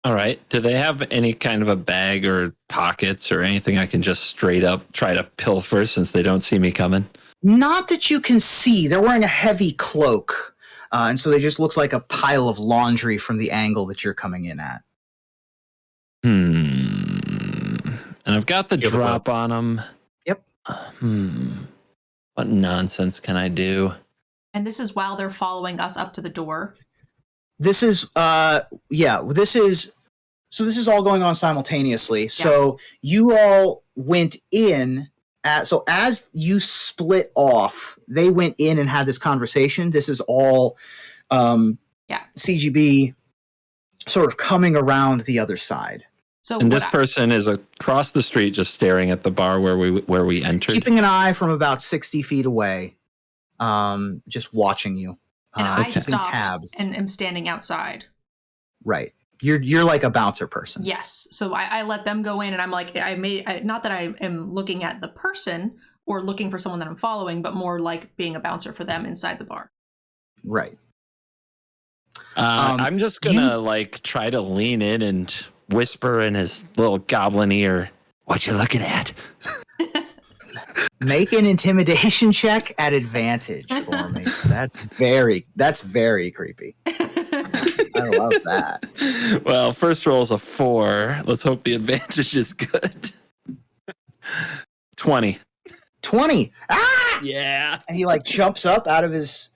All right. Do they have any kind of a bag or pockets or anything I can just straight up try to pilfer since they don't see me coming? Not that you can see. They're wearing a heavy cloak. And so they just looks like a pile of laundry from the angle that you're coming in at. And I've got the drop on them. Yep. What nonsense can I do? And this is while they're following us up to the door. This is this is all going on simultaneously. Yeah. So you all went in so as you split off, they went in and had this conversation. This is all CGB sort of coming around the other side. So this person is across the street just staring at the bar where we entered. Keeping an eye from about 60 feet away. Just watching you. And I stopped and am standing outside. Right. You're like a bouncer person. Yes. So I let them go in, and I'm like, not that I am looking at the person or looking for someone that I'm following, but more like being a bouncer for them inside the bar. Right. I'm just gonna try to lean in and whisper in his little goblin ear, "What you looking at?" Make an intimidation check at advantage for me. That's very creepy. I love that. Well, first roll is a 4. Let's hope the advantage is good. 20. 20. Ah! Yeah. And he jumps up out of his,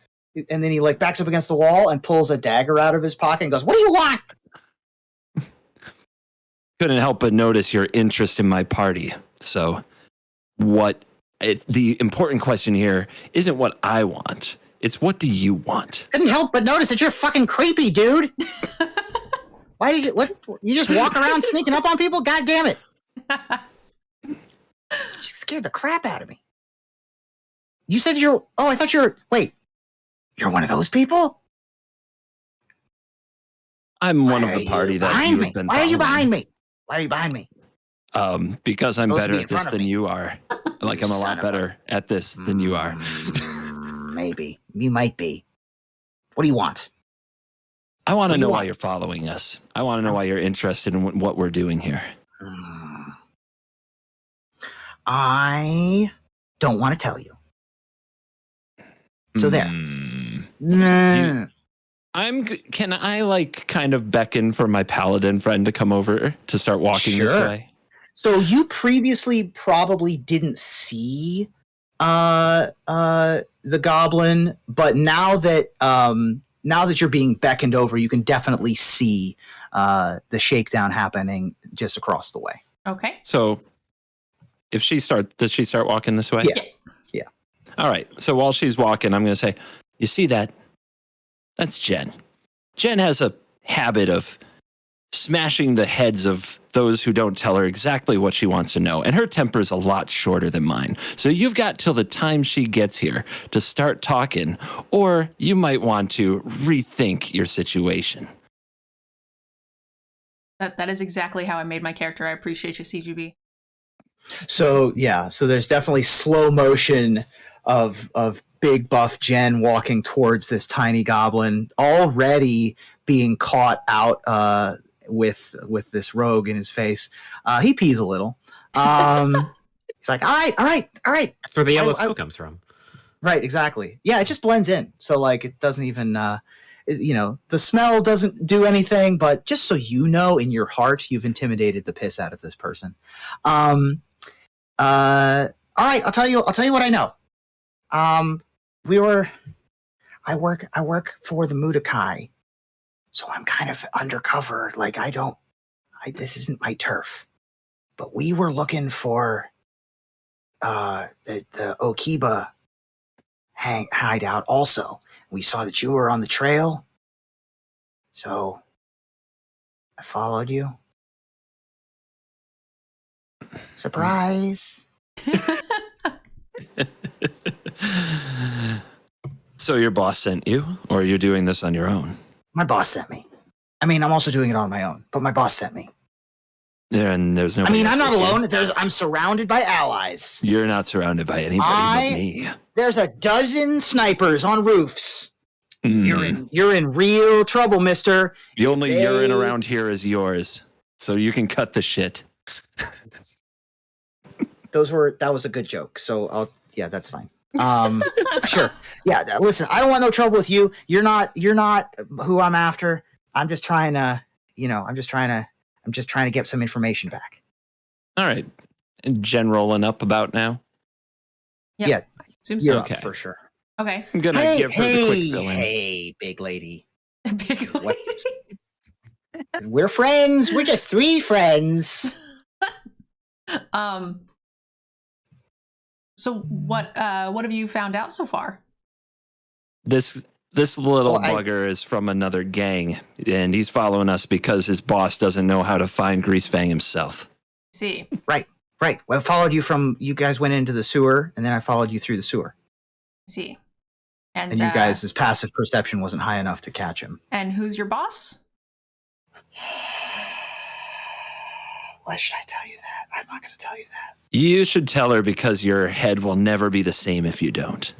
and then he backs up against the wall and pulls a dagger out of his pocket and goes, "What do you want?" Couldn't help but notice your interest in my party. So the important question here isn't what I want. It's what do you want? Couldn't help but notice that you're fucking creepy, dude. Why did you just walk around sneaking up on people? God damn it. You scared the crap out of me. You said I thought wait, you're one of those people? I'm one of the party that you have been Why are you behind me? Why are you behind me? Because I'm better at this than you are. I'm a lot better at this than you are. Maybe. You might be. What do you want? I want to know why you're following us. I want to know why you're interested in what we're doing here. I don't want to tell you. So there. Can I kind of beckon for my paladin friend to come over to start walking this way? So you previously probably didn't see the goblin, but now that you're being beckoned over, you can definitely see the shakedown happening just across the way. Okay. So does she start walking this way? Yeah. All right. So while she's walking, I'm going to say, "You see that? That's Jen. Jen has a habit of smashing the heads of those who don't tell her exactly what she wants to know. And her temper is a lot shorter than mine. So you've got till the time she gets here to start talking, or you might want to rethink your situation." That is exactly how I made my character. I appreciate you, CGB. So there's definitely slow motion of big buff Jen walking towards this tiny goblin, already being caught out with this rogue in his face. He pees a little. He's like, all right. That's where the yellow smoke comes from. Right, exactly. Yeah, it just blends in. So it doesn't even the smell doesn't do anything, but just so you know, in your heart, you've intimidated the piss out of this person. All right, I'll tell you what I know. I work for the Mtgnerdgirl, so I'm kind of undercover. This isn't my turf, but we were looking for the Okiba hideout also. We saw that you were on the trail, so I followed you. Surprise. So your boss sent you, or you're doing this on your own? My boss sent me. I mean, I'm also doing it on my own, but my boss sent me. And there's no. I mean, I'm not alone. I'm surrounded by allies. You're not surrounded by anybody but me. There's a dozen snipers on roofs. Mm. You're in real trouble, mister. The only urine around here is yours, so you can cut the shit. That was a good joke. So that's fine. Sure. Yeah. Listen, I don't want no trouble with you. You're not who I'm after. I'm just trying to get some information back. All right. Jen rolling up about now. Yep. Yeah. Seems You're so. up for sure. Okay. I'm gonna give her the quick billing. Hey, big lady. Big lady. We're friends. We're just 3 friends. So what have you found out so far? This little bugger is from another gang, and he's following us because his boss doesn't know how to find Greasefang himself. See. Right. Well, I followed you you guys went into the sewer, and then I followed you through the sewer. See. And you guys' passive perception wasn't high enough to catch him. And who's your boss? Why should I tell you that? I'm not going to tell you that. You should tell her because your head will never be the same if you don't.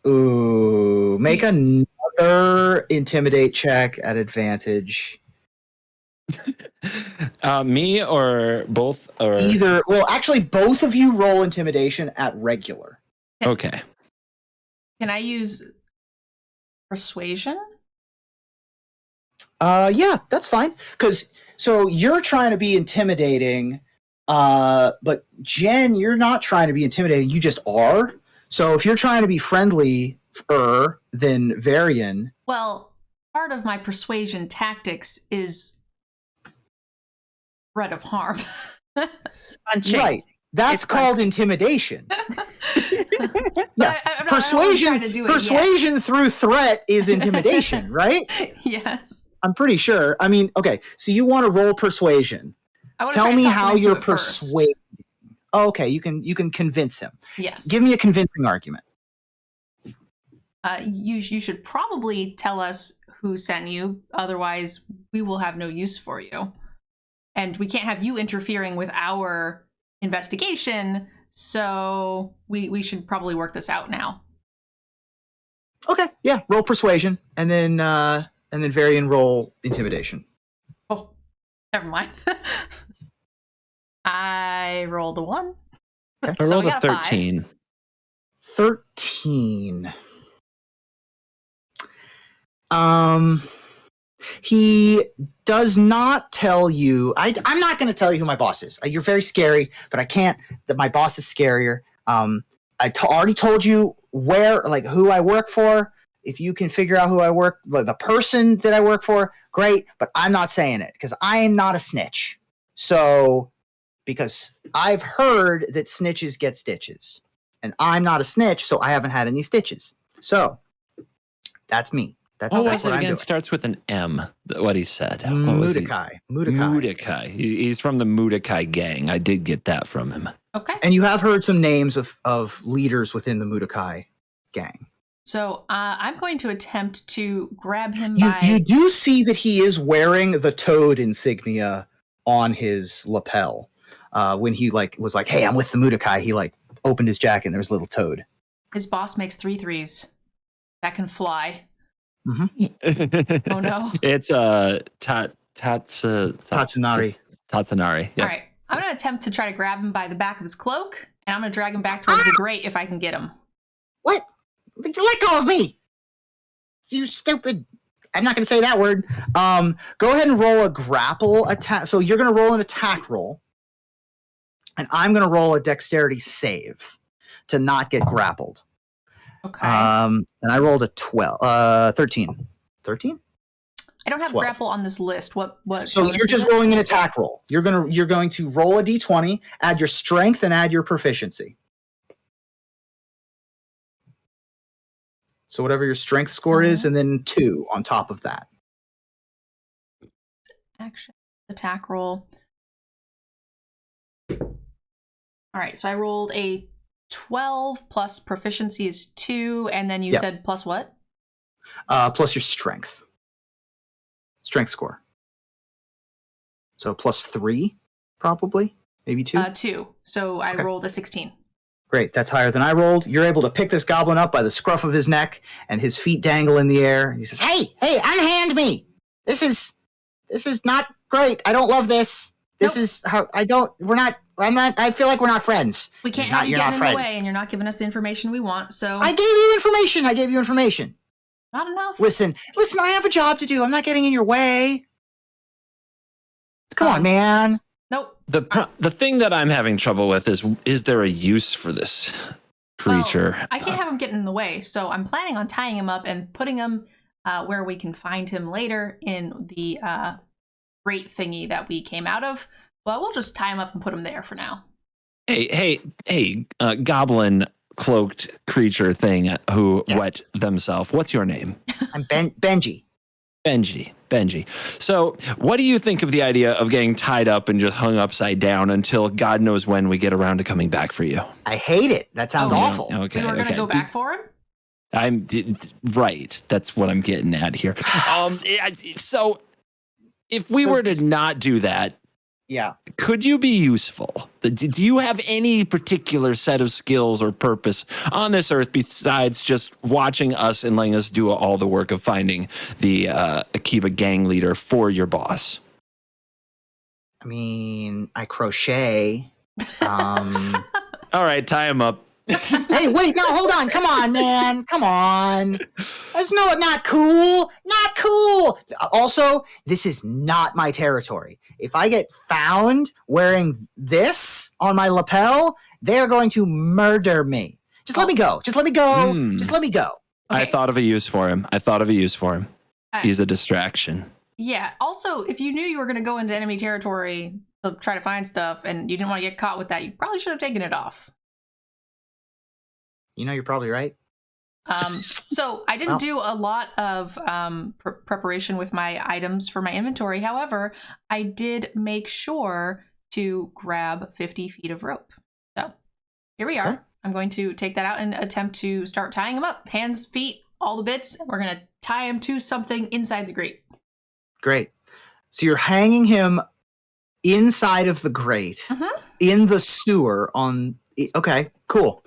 Ooh, make another intimidate check at advantage. Me or both? Or Either. Well, actually, both of you roll intimidation at regular. Okay. Can I use persuasion? Yeah, that's fine. So you're trying to be intimidating, but Jen, you're not trying to be intimidating. You just are. So if you're trying to be friendly, than Varian. Well, part of my persuasion tactics is threat of harm. Right. That's called intimidation. Yeah. Persuasion through threat is intimidation, right? Yes. I'm pretty sure. I mean, okay. So you want to roll persuasion. Tell me how you're persuading. Oh, okay, you can convince him. Yes. Give me a convincing argument. You should probably tell us who sent you. Otherwise, we will have no use for you. And we can't have you interfering with our investigation. So we should probably work this out now. Okay. Yeah. Roll persuasion, and then Varian roll intimidation. Oh, never mind. I rolled a 1. Okay. I rolled a 13. 13. He does not tell you. I'm not going to tell you who my boss is. You're very scary, but I can't. That my boss is scarier. Already told you who I work for. If you can figure out who I work, the person that I work for, great. But I'm not saying it because I am not a snitch. So, because I've heard that snitches get stitches, and I'm not a snitch, so I haven't had any stitches. So, that's me. That's what I'm again? doing. Starts with an M. What he said. Mudakai. He's from the Mudakai gang. I did get that from him. Okay. And you have heard some names of leaders within the Mudakai gang. So I'm going to attempt to grab him You do see that he is wearing the toad insignia on his lapel. When he was like, "Hey, I'm with the Mudakai," he opened his jacket and there was a little toad. His boss makes 3 3s that can fly. Mm-hmm. Oh no! It's Tatsunari. Tatsunari. Yep. All right, I'm going to attempt to try to grab him by the back of his cloak, and I'm going to drag him back towards the grate if I can get him. What? Let go of me! You stupid! I'm not going to say that word. Go ahead and roll a grapple attack. So you're going to roll an attack roll, and I'm going to roll a dexterity save to not get grappled. Okay. And I rolled a 13. 13? I don't have 12. grapple on this list. What? So you're just rolling an attack roll. You're going to roll a d20, add your strength, and add your proficiency. So whatever your strength score is, and then 2 on top of that. Action attack roll. All right, so I rolled a 12 plus proficiency is 2, and then you Yep. said plus what? Plus your strength score. So plus 3, probably, maybe 2. 2. So I Okay. rolled a 16. Great, that's higher than I rolled. You're able to pick this goblin up by the scruff of his neck, and his feet dangle in the air. He says, "Hey, unhand me! This is not great. I don't love this. This Nope. is how I feel like we're not friends. We This is can't not- have you you're getting not in the friends. way, and you're not giving us the information we want, so I gave you information. not enough. Listen, I have a job to do. I'm not getting in your way. Come on, Um, man. Nope. The thing that I'm having trouble with is there a use for this creature? I can't have him getting in the way, so I'm planning on tying him up and putting him where we can find him later in the grate thingy that we came out of. Well, we'll just tie him up and put him there for now. Hey, goblin cloaked creature thing who Yeah. wet themselves. What's your name? I'm Benji. Benji. So, what do you think of the idea of getting tied up and just hung upside down until God knows when we get around to coming back for you? I hate it. That sounds Oh, no. awful. Okay. We were going to go back for him? Right. That's what I'm getting at here. So, if we So were to this- not do that, Yeah. could you be useful? Do you have any particular set of skills or purpose on this earth besides just watching us and letting us do all the work of finding the Akiba gang leader for your boss? I mean, I crochet. All right, tie him up. Hey, wait, no, hold on. Come on, man. Come on. That's not cool. Not cool. Also, this is not my territory. If I get found wearing this on my lapel, they're going to murder me. Just let me go. Just let me go. Hmm. Just let me go. I Okay. thought of a use for him. Uh, He's a distraction. Yeah. Also, if you knew you were going to go into enemy territory to try to find stuff and you didn't want to get caught with that, you probably should have taken it off. You know, you're probably right. So I didn't do a lot of preparation with my items for my inventory. However, I did make sure to grab 50 feet of rope. So here we are. Okay. I'm going to take that out and attempt to start tying him up. Hands, feet, all the bits. We're going to tie him to something inside the grate. Great. So you're hanging him inside of the grate, Mhm. in the sewer on... Okay, cool.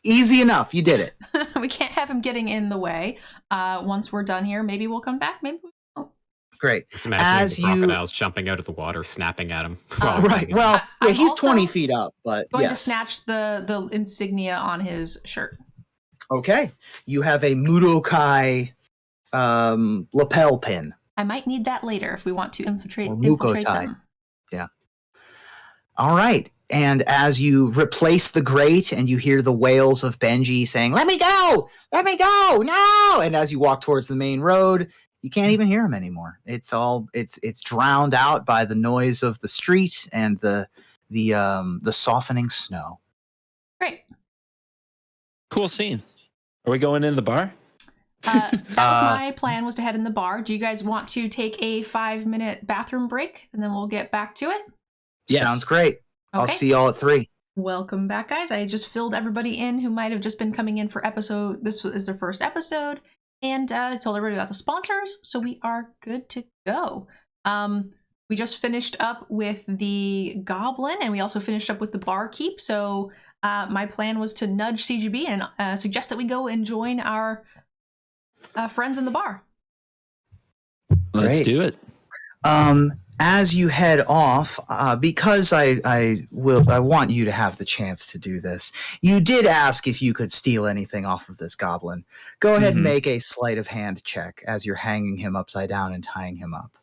Easy enough. You did it. We can't have him getting in the way. Once we're done here, maybe we'll come back. Maybe we won't. Great. Just imagining As the you- crocodiles jumping out of the water, snapping at him. while Right, fighting him. Well, yeah, I'm he's also 20 feet up, but Going to yes. snatch the insignia on his shirt. Okay. You have a Mudokai lapel pin. I might need that later if we want to infiltrate Or Mukotai. them. All right. And as you replace the grate and you hear the wails of Benji saying, "Let me go! Let me go! No!" And as you walk towards the main road, you can't even hear him anymore. It's drowned out by the noise of the street and the softening snow. Great. Cool scene. Are we going in the bar? That was my plan, was to head in the bar. Do you guys want to take a 5-minute bathroom break and then we'll get back to it? Yes. Sounds great. I'll Okay. see y'all at 3. Welcome back, guys. I just filled everybody in who might have just been coming in for episode. This is their first episode, and told everybody about the sponsors, so we are good to go. We just finished up with the goblin, and we also finished up with the barkeep. So my plan was to nudge CGB and suggest that we go and join our friends in the bar. Let's Great. do it. As you head off, because I want you to have the chance to do this. You did ask if you could steal anything off of this goblin. Go ahead Mhm. and make a sleight of hand check as you're hanging him upside down and tying him up.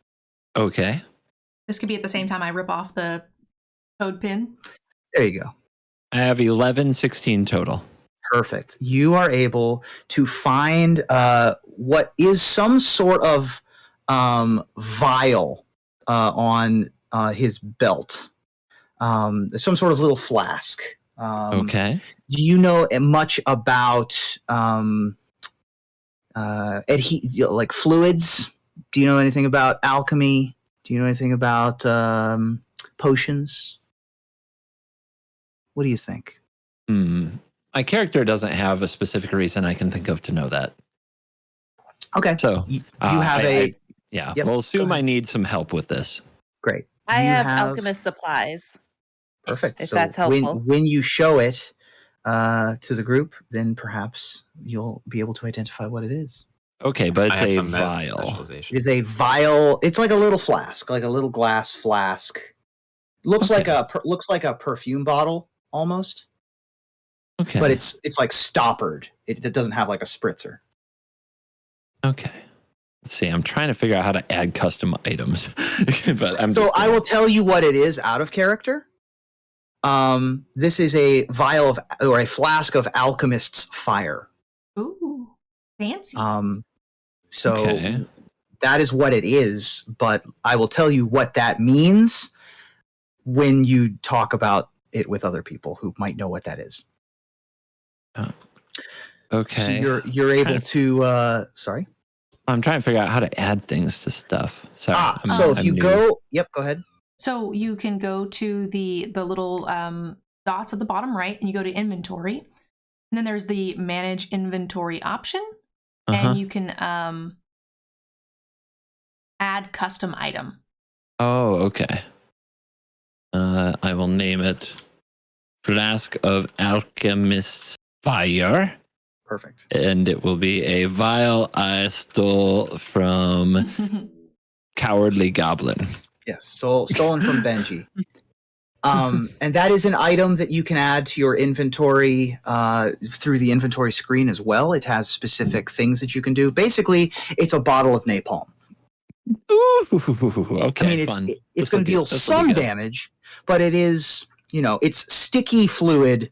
Okay. This could be at the same time I rip off the code pin. There you go. I have 11, 16 total. Perfect. You are able to find what is some sort of vial on his belt. Some sort of little flask. Okay. Do you know much about like fluids? Do you know anything about alchemy? Do you know anything about potions? What do you think? My character doesn't have a specific reason I can think of to know that. Okay. So You have yeah. Yep, We'll go assume ahead. I need some help with this. Great. I You have alchemist supplies. Perfect. If So that's helpful. when you show it to the group, then perhaps you'll be able to identify what it is. Okay, but I it's have a some medicine vial. specialization. It is a vial. It's like a little flask, like a little glass flask. Looks like a perfume bottle almost. Okay. But it's like stoppered. It doesn't have like a spritzer. Okay. Let's see. I'm trying to figure out how to add custom items, but I will tell you what it is out of character. This is a vial or a flask of alchemist's fire. Ooh, fancy. So that is what it is, but I will tell you what that means when you talk about it with other people who might know what that is. Okay. So you're able to sorry? I'm trying to figure out how to add things to stuff. Sorry. If you go, go ahead. So you can go to the little dots at the bottom right, and you go to inventory, and then there's the manage inventory option, and you can add custom item. Oh, okay. I will name it Flask of Alchemist's Fire. Perfect. And it will be a vial I stole from Cowardly Goblin. Yes, stolen from Benji. And that is an item that you can add to your inventory through the inventory screen as well. It has specific things that you can do. Basically, it's a bottle of napalm. Ooh, okay. I mean, it's going to deal some damage, but it is, it's sticky fluid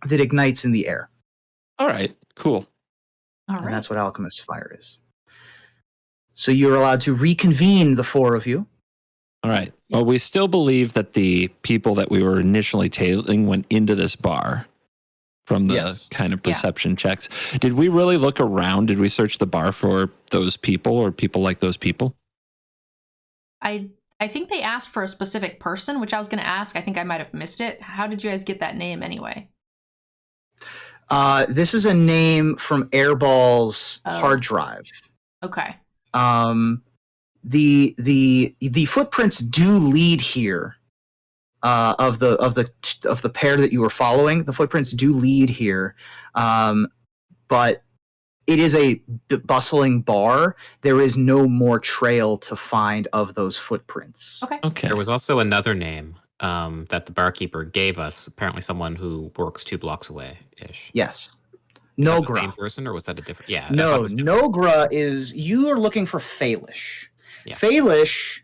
that ignites in the air. All right, cool. All right. And that's what Alchemist's Fire is. So you're allowed to reconvene the four of you. All right. Well, we still believe that the people that we were initially tailing went into this bar from the kind of perception checks. Did we really look around? Did we search the bar for those people or people like those people? I think they asked for a specific person, which I was going to ask. I think I might have missed it. How did you guys get that name anyway? This is a name from Airball's hard drive. Okay. The footprints do lead here. Of the pair that you were following, the footprints do lead here, but it is a bustling bar. There is no more trail to find of those footprints. Okay. There was also another name that the barkeeper gave us. Apparently, someone who works 2 blocks away ish. Yes. Nogra. The same person, or was that a different? Yeah. No, Nogra is. You are looking for Faelish. Yeah. Faelish,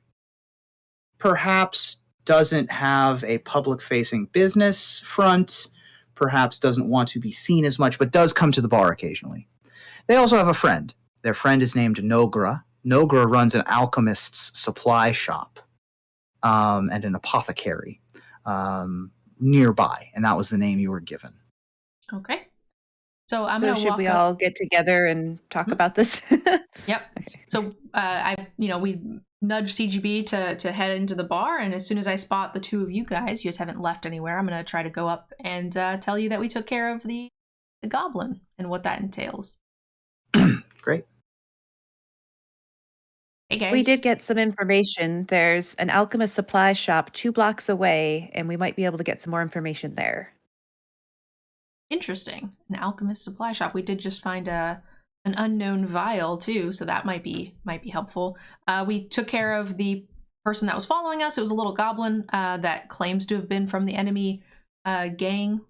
perhaps, doesn't have a public-facing business front. Perhaps doesn't want to be seen as much, but does come to the bar occasionally. They also have a friend. Their friend is named Nogra. Nogra runs an alchemist's supply shop and an apothecary nearby, and that was the name you were given. Okay. So I'm going to should we all get together and talk about this? Yep. Okay. So we nudge CGB to head into the bar, and as soon as I spot the two of you guys haven't left anywhere, I'm going to try to go up and tell you that we took care of the goblin and what that entails. Great. Hey guys. We did get some information. There's an alchemist supply shop 2 blocks away, and we might be able to get some more information there. Interesting. An alchemist supply shop. We did just find an unknown vial too, so that might be helpful. We took care of the person that was following us. It was a little goblin that claims to have been from the enemy gang,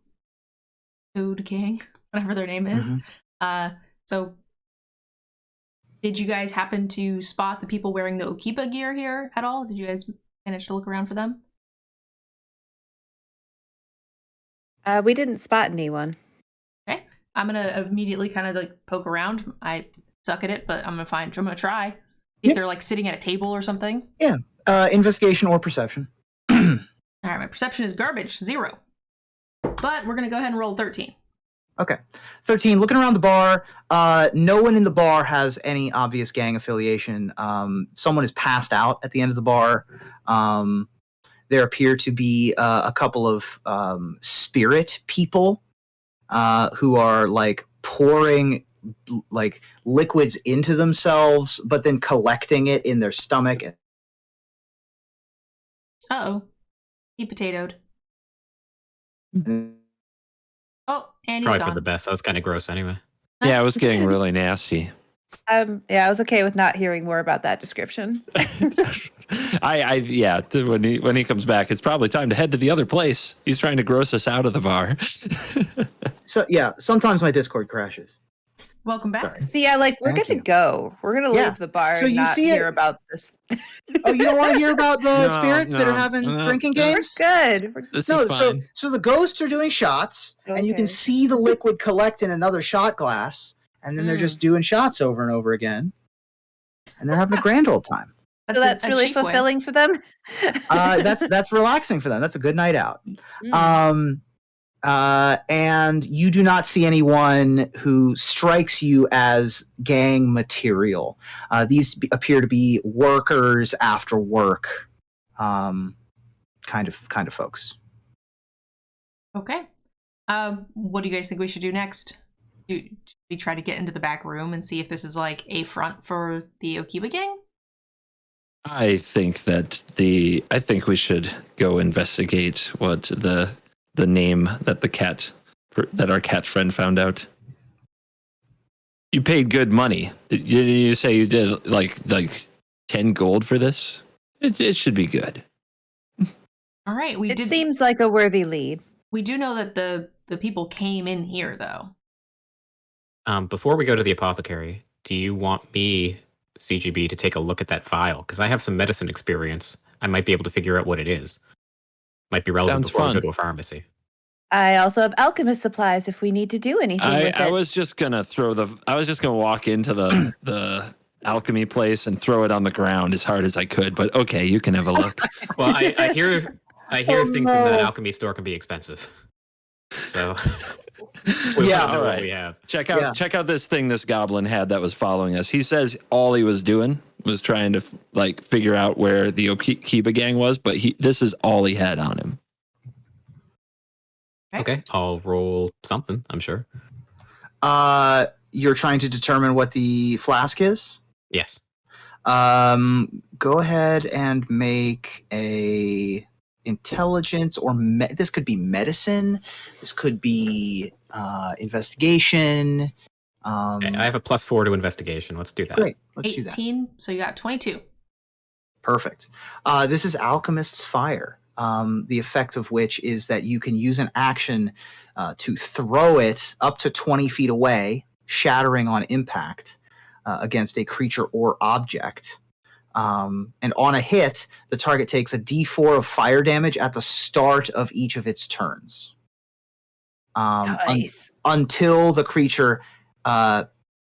Code Gang, whatever their name is. So did you guys happen to spot the people wearing the Okipa gear here at all? Did you guys manage to look around for them? We didn't spot anyone. Okay. I'm going to immediately kind of like poke around. I suck at it, but I'm going to try. If they're like sitting at a table or something. Yeah. Investigation or perception. All right. My perception is garbage, 0. But we're going to go ahead and roll 13. Okay. 13. Looking around the bar, no one in the bar has any obvious gang affiliation. Someone is passed out at the end of the bar. there appear to be a couple of spirit people who are like pouring like liquids into themselves, but then collecting it in their stomach. Uh-oh. He potatoed. Oh, and he's Probably gone. for the best. That was kind of gross anyway. Yeah, it was getting really nasty. Yeah, I was okay with not hearing more about that description. When he comes back, it's probably time to head to the other place. He's trying to gross us out of the bar. So yeah, sometimes my Discord crashes. Welcome back. Sorry. So yeah, like we're Thank gonna you. go. We're gonna Yeah. leave the bar So and you not see hear it- about this. Oh, you don't want to hear about the No, spirits that are no, having no, drinking no. We're games? good. This No, is fine. so the ghosts are doing shots, and you can Okay. see the liquid collect in another shot glass, and then they're just doing shots over and over again, and they're having a grand old time. So that's a really cheap way. fulfilling for them. That's relaxing for them. That's a good night out. Mm. And you do not see anyone who strikes you as gang material. These appear to be workers after work, kind of folks. Okay. What do you guys think we should do next? Should we try to get into the back room and see if this is like a front for the Okiba gang? I think we should go investigate what the name that our cat friend found out. You paid good money. Did you say you did like 10 gold for this? It should be good. All right. It seems like a worthy lead. We do know that the people came in here though. Before we go to the apothecary, do you want me, CGB, to take a look at that file? Because I have some medicine experience. I might be able to figure out what it is. Might be relevant Sounds before we fun. go to a pharmacy. I also have alchemist supplies if we need to do anything with it. I was just gonna walk into the alchemy place and throw it on the ground as hard as I could. But okay, you can have a look. Well, I hear Oh, things in that alchemy store can be expensive. So we Yeah, wanna know all what right. we have. Check out this thing this goblin had that was following us. He says all he was doing was trying to figure out where the Okiba gang was, but this is all he had on him. Okay, I'll roll something, I'm sure. You're trying to determine what the flask is? Yes. Go ahead and make a intelligence or this could be medicine. This could be investigation. Okay, I have a +4 to investigation. Let's do that. Great. Let's do that. 18, so you got 22. Perfect. This is Alchemist's Fire. The effect of which is that you can use an action to throw it up to 20 feet away, shattering on impact against a creature or object. And on a hit, the target takes a d4 of fire damage at the start of each of its turns. Nice. Until the creature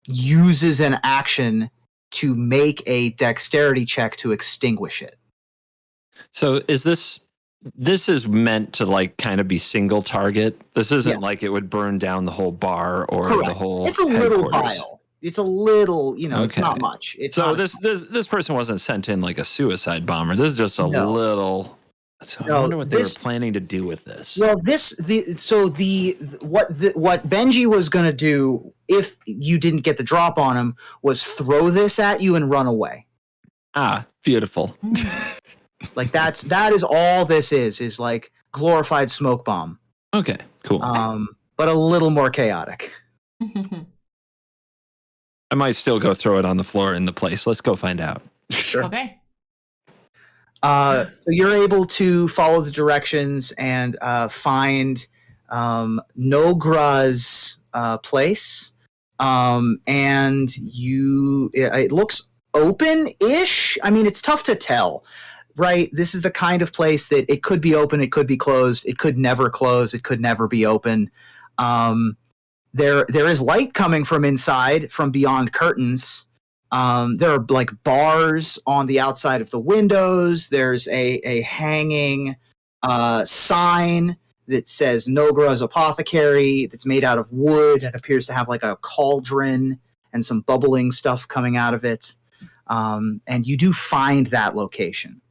uses an action to make a dexterity check to extinguish it. So this is meant to kind of be single target. This isn't Yes. like it would burn down the whole bar or Correct. the whole. It's a little headquarters. vial. It's a little, it's Okay. not much. It's So not this person wasn't sent in like a suicide bomber. This is just a No. little. So I No, wonder what they were this- planning to do with this. Well, what Benji was going to do if you didn't get the drop on him was throw this at you and run away. Beautiful. Like that is all this is like glorified smoke bomb. Okay, cool. But a little more chaotic. I might still go throw it on the floor in the place. Let's go find out. Sure. Okay. So you're able to follow the directions and find Nogra's place. And it looks open-ish. I mean, it's tough to tell, right? This is the kind of place that it could be open, it could be closed, it could never close, it could never be open. There is light coming from inside, from beyond curtains. There are like bars on the outside of the windows. There's a hanging sign that says Nogra's Apothecary that's made out of wood and appears to have like a cauldron and some bubbling stuff coming out of it. And you do find that location.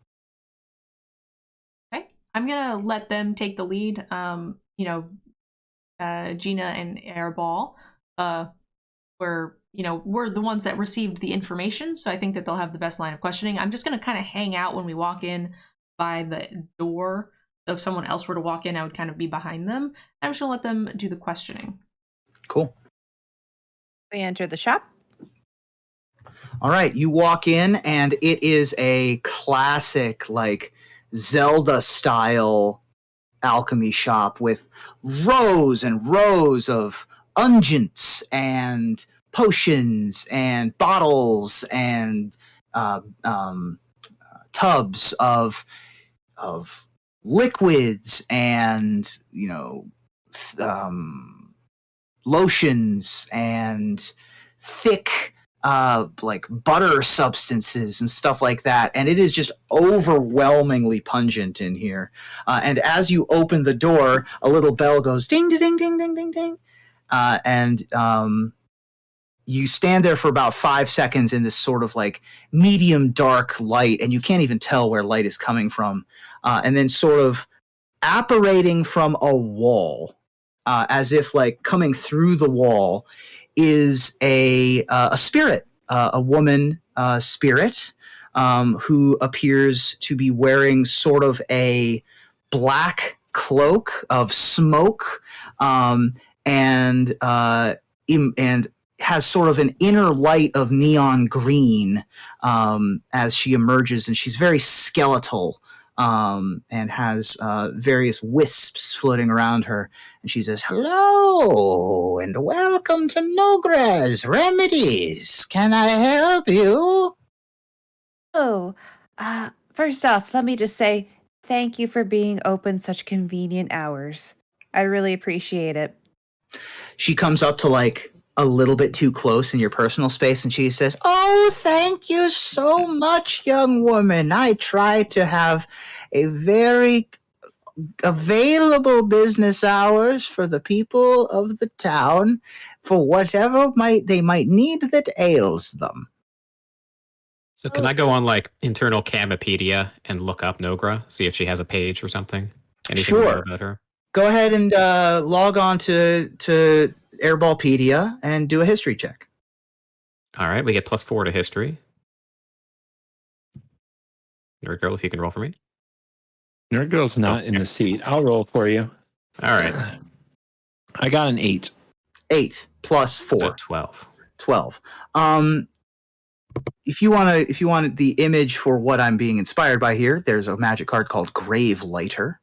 Okay. I'm gonna let them take the lead. Gina and Airball, we're the ones that received the information, so I think that they'll have the best line of questioning. I'm just gonna kind of hang out when we walk in by the door. So if someone else were to walk in, I would kind of be behind them. I'm just gonna let them do the questioning. Cool. We enter the shop. All right, you walk in, and it is a classic, like, Zelda-style alchemy shop with rows and rows of unguents and potions and bottles and tubs of liquids and lotions and thick like butter substances and stuff like that, and it is just overwhelmingly pungent in here. And as you open the door, a little bell goes ding, ding, ding, ding, ding, ding, ding, and you stand there for about 5 seconds in this sort of like medium dark light, and you can't even tell where light is coming from. And then sort of apparating from a wall, as if like coming through the wall, is a spirit, a woman spirit, who appears to be wearing sort of a black cloak of smoke, and has sort of an inner light of neon green as she emerges, and she's very skeletal, and has various wisps floating around her. And she says, "Hello, and welcome to Nogra's Remedies. Can I help you?" Oh, first off, let me just say thank you for being open such convenient hours. I really appreciate it. She comes up to like a little bit too close in your personal space, and she says, "Oh, thank you so much, young woman. I try to have a very available business hours for the people of the town for whatever they might need that ails them." So can I go on like internal Kamipedia and look up Nogra, see if she has a page or something? Anything Sure. more about her? Go ahead and log on to AirballPedia and do a history check. All right, we get +4 to history. Nerdgirl, if you can roll for me. Nerdgirl's not in the seat. I'll roll for you. All right. I got an 8. 8 plus 4. So 12. 12. If you want the image for what I'm being inspired by here, there's a magic card called Grave Lighter.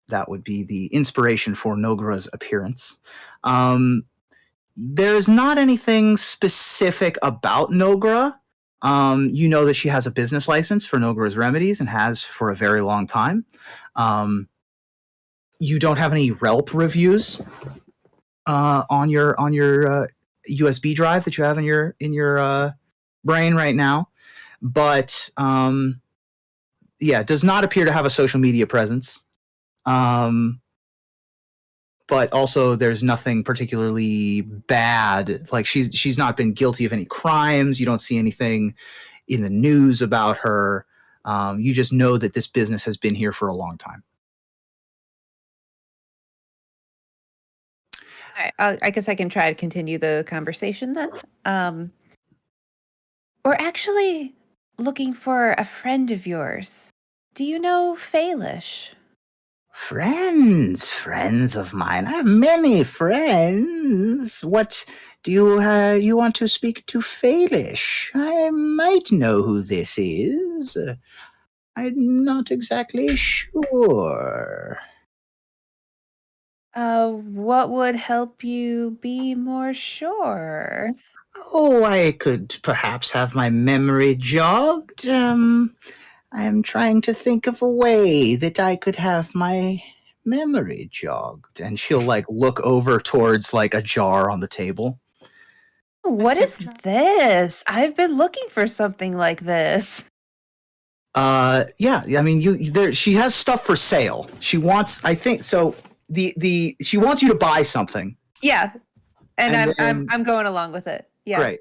That would be the inspiration for Nogra's appearance. There's not anything specific about Nogra. You know that she has a business license for Nogra's Remedies and has for a very long time. You don't have any Relp reviews on your USB drive that you have in your brain right now, but it does not appear to have a social media presence. But also there's nothing particularly bad. Like she's not been guilty of any crimes. You don't see anything in the news about her. You just know that this business has been here for a long time. All right, I guess I can try to continue the conversation then. We're actually looking for a friend of yours. Do you know Faelish? Friends of mine. I have many friends. What do you want to speak to Faelish? I might know who this is. I'm not exactly sure. What would help you be more sure? Oh, I could perhaps have my memory jogged. I'm trying to think of a way that I could have my memory jogged. And she'll like look over towards like a jar on the table. What is this? I've been looking for something like this. Yeah, I mean, she has stuff for sale. She wants, I think, so she wants you to buy something. Yeah, and And I'm going along with it. Yeah. Great.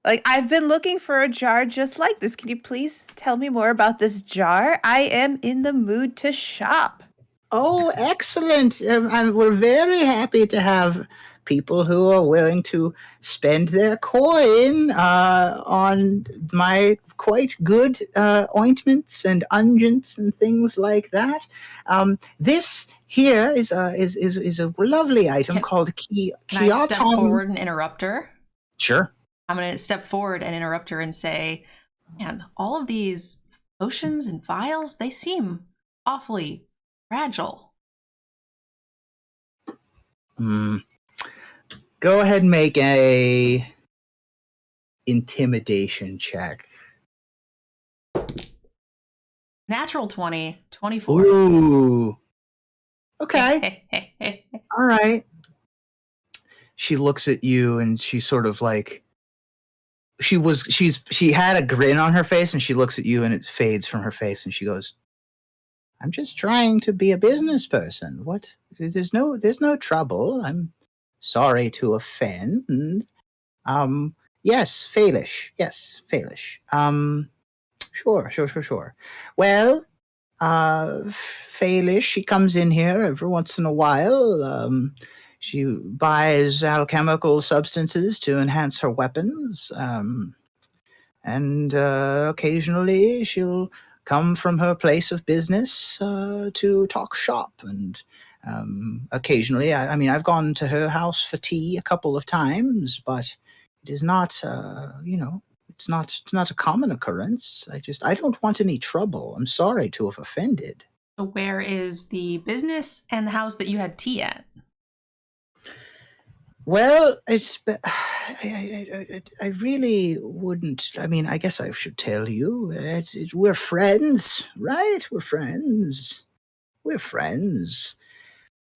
Like, I've been looking for a jar just like this. Can you please tell me more about this jar? I am in the mood to shop. Oh, excellent. We're very happy to have people who are willing to spend their coin on my quite good ointments and unguents and things like that. This here is a lovely item called Can I step Kiatom. forward and interrupt her? Sure. I'm going to step forward and interrupt her and say, man, all of these potions and vials, they seem awfully fragile. Go ahead and make a intimidation check. Natural 20, 24. Ooh. Okay. All right. She looks at you and she's sort of like she had a grin on her face and she looks at you and it fades from her face and she goes, I'm just trying to be a business person. What? There's no trouble. I'm sorry to offend. Yes, Faelish. Yes, Faelish. Sure. Well, Faelish, she comes in here every once in a while. She buys alchemical substances to enhance her weapons. And occasionally she'll come from her place of business to talk shop. And occasionally, I mean, I've gone to her house for tea a couple of times, but it is not, it's not a common occurrence. I don't want any trouble. I'm sorry to have offended. So where is the business and the house that you had tea at? Well, I really wouldn't. I mean, I guess I should tell you. We're friends, right? We're friends.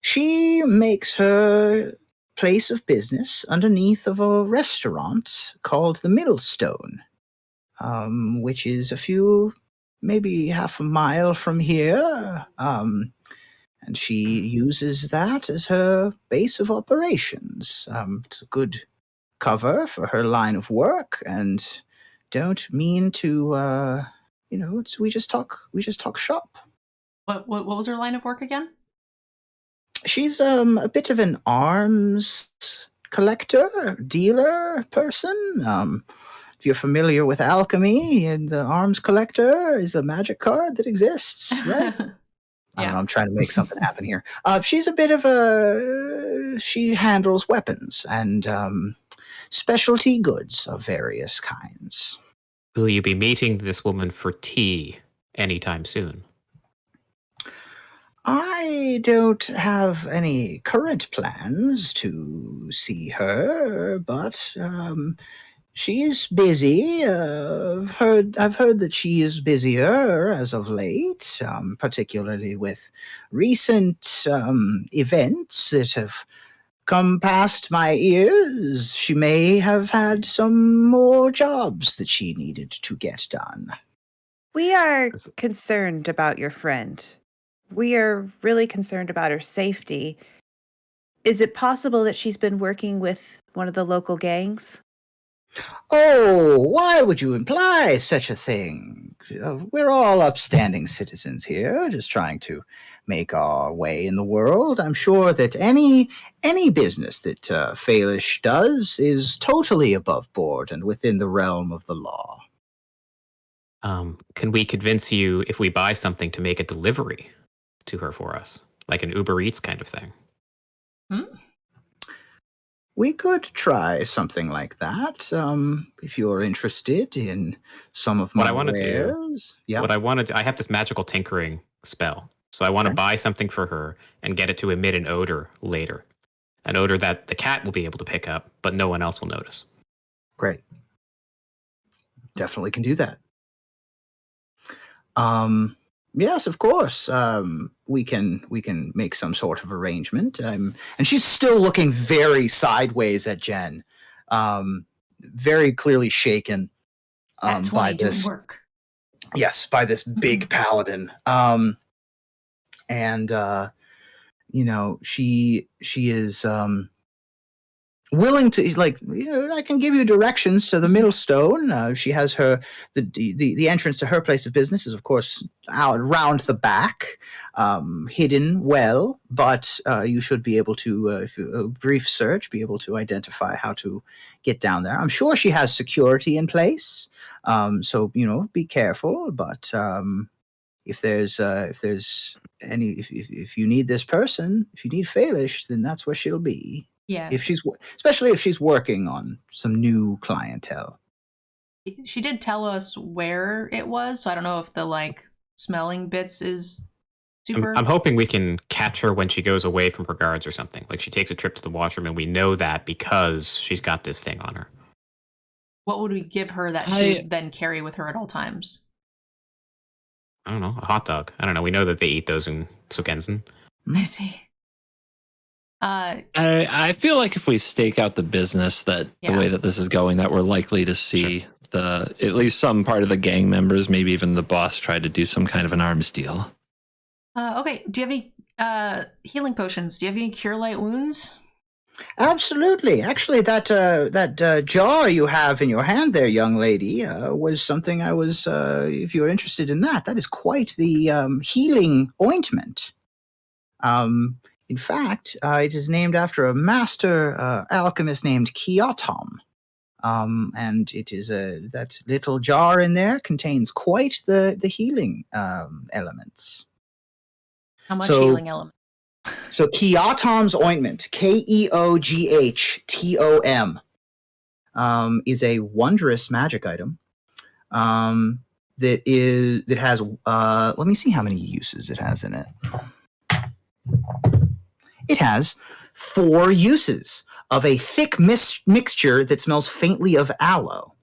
She makes her place of business underneath of a restaurant called the Millstone, which is maybe half a mile from here. And she uses that as her base of operations. It's a good cover for her line of work, and don't mean to, we just talk shop. What was her line of work again? She's a bit of an arms collector, dealer person. If you're familiar with alchemy, and the arms collector is a magic card that exists, right? I don't know, I'm trying to make something happen here. She's a bit of she handles weapons and specialty goods of various kinds. Will you be meeting this woman for tea anytime soon? I don't have any current plans to see her, but she's busy. I've heard that she is busier as of late, particularly with recent events that have come past my ears. She may have had some more jobs that she needed to get done. We are concerned about your friend. We are really concerned about her safety. Is it possible that she's been working with one of the local gangs? Oh, why would you imply such a thing? We're all upstanding citizens here, just trying to make our way in the world. I'm sure that any business that Faelish does is totally above board and within the realm of the law. Can we convince you if we buy something to make a delivery to her for us, like an Uber Eats kind of thing? We could try something like that, if you're interested in some of my wares. I have this magical tinkering spell, so I want to buy something for her and get it to emit an odor later, an odor that the cat will be able to pick up, but no one else will notice. Great, definitely can do that. Yes, of course. We can make some sort of arrangement. And she's still looking very sideways at Jen, very clearly shaken by this work. Yes, by this big paladin. And she is willing to, like, I can give you directions to the Millstone. She has her the entrance to her place of business is, of course, out round the back, hidden well, but you should be able to, if a brief search, be able to identify how to get down there. I'm sure she has security in place, so be careful. But if there's any, if you need this person, if you need Faelish, then that's where she'll be. Yeah. Especially if she's working on some new clientele. She did tell us where it was, so I don't know if the smelling bits is super. I'm hoping we can catch her when she goes away from her guards or something. Like she takes a trip to the washroom, and we know that because she's got this thing on her. What would we give her that she would then carry with her at all times? I don't know, a hot dog. I don't know. We know that they eat those in Sokensen. I see. I feel like if we stake out the business, that the way that this is going, that we're likely to see at least some part of the gang members, maybe even the boss, try to do some kind of an arms deal. Okay. Do you have any healing potions? Do you have any cure light wounds? Absolutely. Actually, that jar you have in your hand there, young lady, was something I was, if you're interested in that is quite the healing ointment. In fact, it is named after a master alchemist named Kiotom. And it is that little jar in there contains quite the healing elements. How much healing element? So Kiotom's ointment, Keoghtom, is a wondrous magic item that has. Let me see how many uses it has in it. It has 4 uses of a thick mixture that smells faintly of aloe.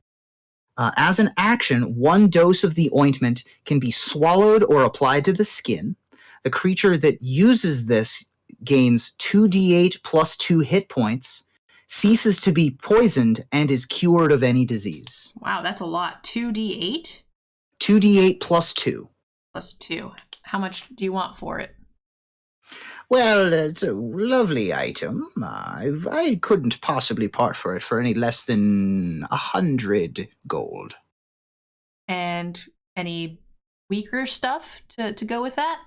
As an action, 1 dose of the ointment can be swallowed or applied to the skin. The creature that uses this gains 2d8 plus 2 hit points, ceases to be poisoned, and is cured of any disease. Wow, that's a lot. 2d8? 2d8 plus 2. Plus 2. How much do you want for it? Well, it's a lovely item. I couldn't possibly part for it for any less than 100 gold. And any weaker stuff to go with that?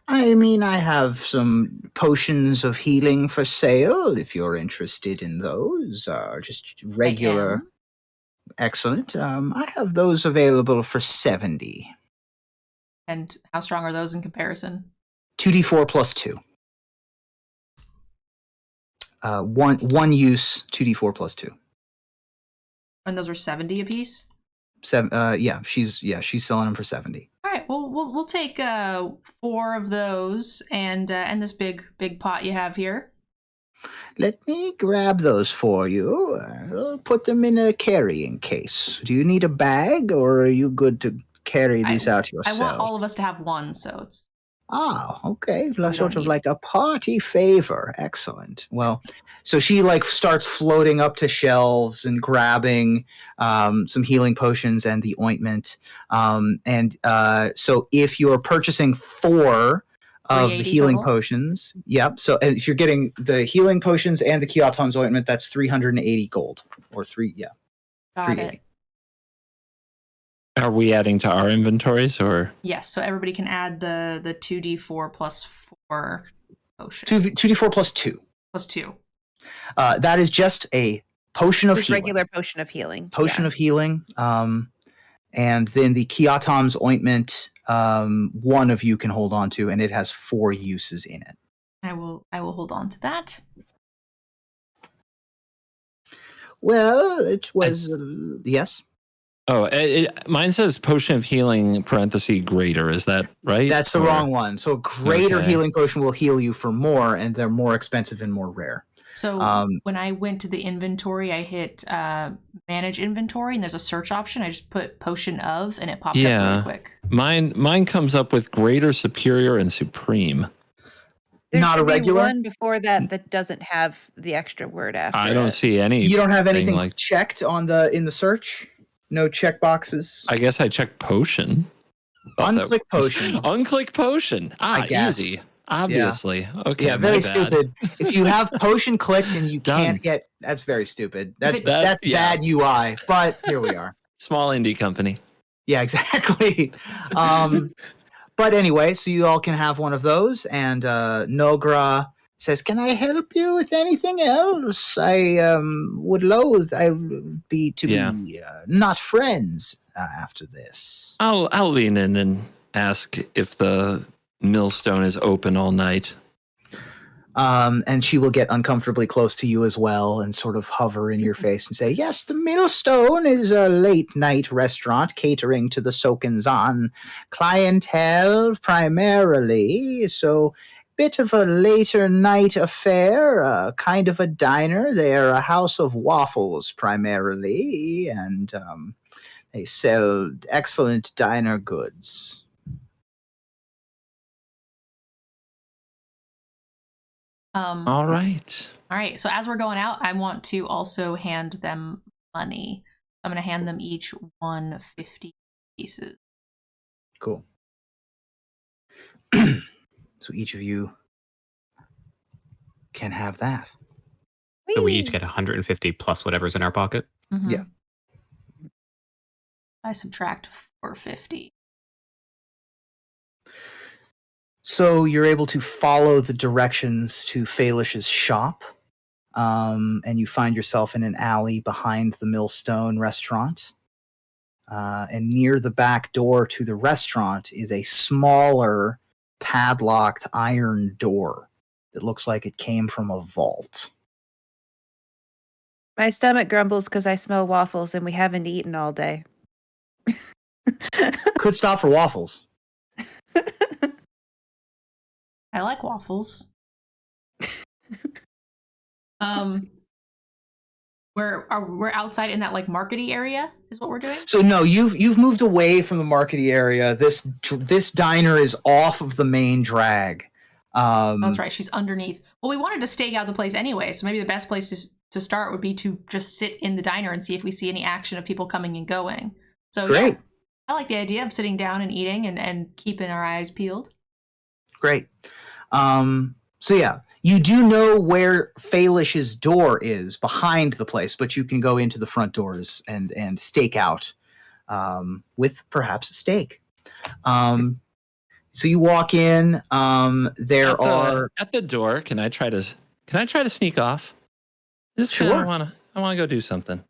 I mean, I have some potions of healing for sale, if you're interested in those. Just regular. Excellent. I have those available for 70. And how strong are those in comparison? 2d4 plus 2. One use, 2d4 plus 2. And those are 70 apiece? Yeah, she's selling them for 70. All right, well, we'll take 4 of those and this big pot you have here. Let me grab those for you. I'll put them in a carrying case. Do you need a bag, or are you good to carry these out yourself? I want all of us to have one, so it's... Ah, okay. Sort of like a party favor. Excellent. Well, so she starts floating up to shelves and grabbing some healing potions and the ointment. So if you're purchasing 4 of the healing potions, yep. So if you're getting the healing potions and the Kiotom's ointment, that's 380 gold or 380. Are we adding to our inventories, or? Yes, so everybody can add the 2d4 plus 4 potion. 2d4 plus 2. Plus 2. That is just a potion of healing. Regular potion of healing. Potion of healing. And then the Kiotom's ointment, one of you can hold on to, and it has 4 uses in it. I will hold on to that. Well, it was yes. Oh, mine says potion of healing () greater. Is that right? That's the wrong one. So a greater healing potion will heal you for more, and they're more expensive and more rare. So when I went to the inventory, I hit manage inventory, and there's a search option. I just put potion of, and it popped up really quick. Mine comes up with greater, superior, and supreme. There not a regular one before that doesn't have the extra word after. I don't see any. You don't have anything checked in the search. No check boxes. I guess I checked potion. Unclick potion. Unclick potion. I guessed. Easy. Obviously. Okay. Yeah, my very bad. stupid. If you have potion clicked and you Done. can't get, that's very stupid. That's That- yeah. bad UI. But here we are. Small indie company. Yeah, exactly. But anyway, so you all can have one of those, and Nogra says, "Can I help you with anything else? I would loathe be not friends after this." I'll lean in and ask if the millstone is open all night. And she will get uncomfortably close to you as well and sort of hover in your face and say, "Yes, the Millstone is a late-night restaurant catering to the Soken-zan clientele primarily, so bit of a later night affair, kind of a diner. They're a house of waffles primarily, and they sell excellent diner goods." All right. All right. So as we're going out, I want to also hand them money. I'm going to hand them each 150 pieces. Cool. So each of you can have that. So we each get 150 plus whatever's in our pocket. Mm-hmm. Yeah. I subtract 450. So you're able to follow the directions to Falish's shop, and you find yourself in an alley behind the Millstone restaurant. And near the back door to the restaurant is a smaller, padlocked iron door that looks like it came from a vault. My stomach grumbles because I smell waffles and we haven't eaten all day. Could stop for waffles. I like waffles. We're outside in that like markety area is what we're doing. So no, you've moved away from the markety area. This diner is off of the main drag. That's right. She's underneath. Well, we wanted to stake out the place anyway, so maybe the best place to start would be to just sit in the diner and see if we see any action of people coming and going. So Great. Yeah, I like the idea of sitting down and eating and keeping our eyes peeled. Great. So yeah, you do know where Falish's door is behind the place, but you can go into the front doors and stake out with perhaps a stake. So you walk in. There are at the door. Can I try to sneak off? Just Sure. I want to go do something.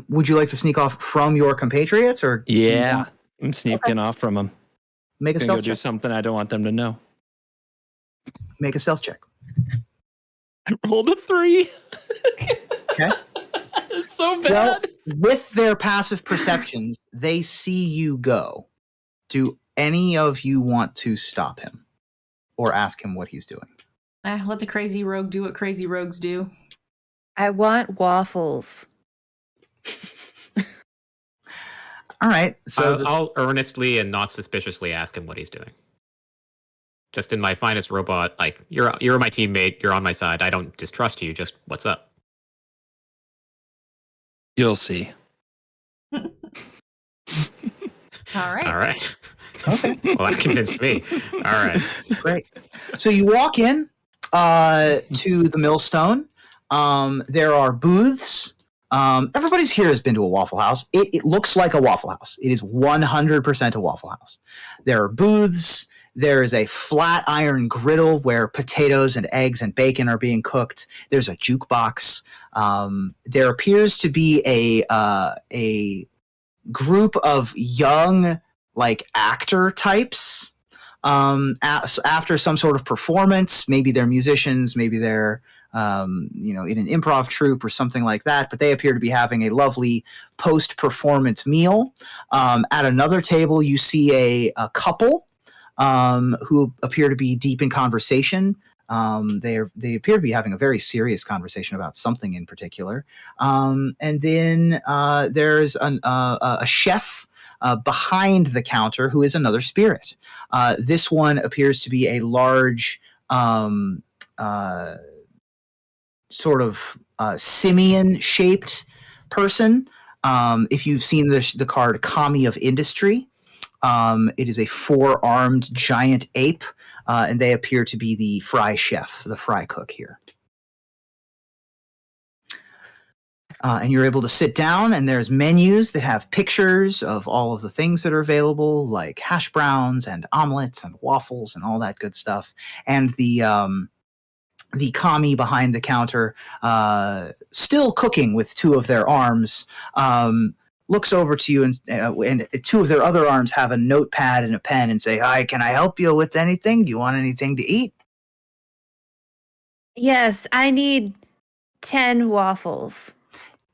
Would you like to sneak off from your compatriots, or do you Yeah, want- I'm sneaking off from them. make a Gonna go stealth do check? something I don't want them to know. Make a stealth check. I rolled a 3. Okay. It's so bad. Well, with their passive perceptions, they see you go. Do any of you want to stop him or ask him what he's doing? Let the crazy rogue do what crazy rogues do. I want waffles. All right. So I'll earnestly and not suspiciously ask him what he's doing. Just in my finest robot, like you're my teammate, you're on my side. I don't distrust you. Just what's up? You'll see. All right. All right. Okay. Well, that convinced me. All right. Great. So you walk in to the Millstone. There are booths. Everybody's here has been to a Waffle House. It looks like a Waffle House. It is 100% a Waffle House. There are booths. There is a flat iron griddle where potatoes and eggs and bacon are being cooked. There's a jukebox. There appears to be a group of young like actor types after some sort of performance. Maybe they're musicians, maybe they're in an improv troupe or something like that, but they appear to be having a lovely post-performance meal. At another table, you see a couple who appear to be deep in conversation. They appear to be having a very serious conversation about something in particular. And then there's a chef behind the counter who is another spirit. This one appears to be a large sort of simian-shaped person. If you've seen the card Kami of Industry, It is a 4-armed giant ape, and they appear to be the fry chef, the fry cook here. And you're able to sit down, and there's menus that have pictures of all of the things that are available, like hash browns and omelets and waffles and all that good stuff. And the kami behind the counter, still cooking with 2 of their arms, looks over to you, and 2 of their other arms have a notepad and a pen and say, "Hi, can I help you with anything? Do you want anything to eat?" Yes, I need 10 waffles.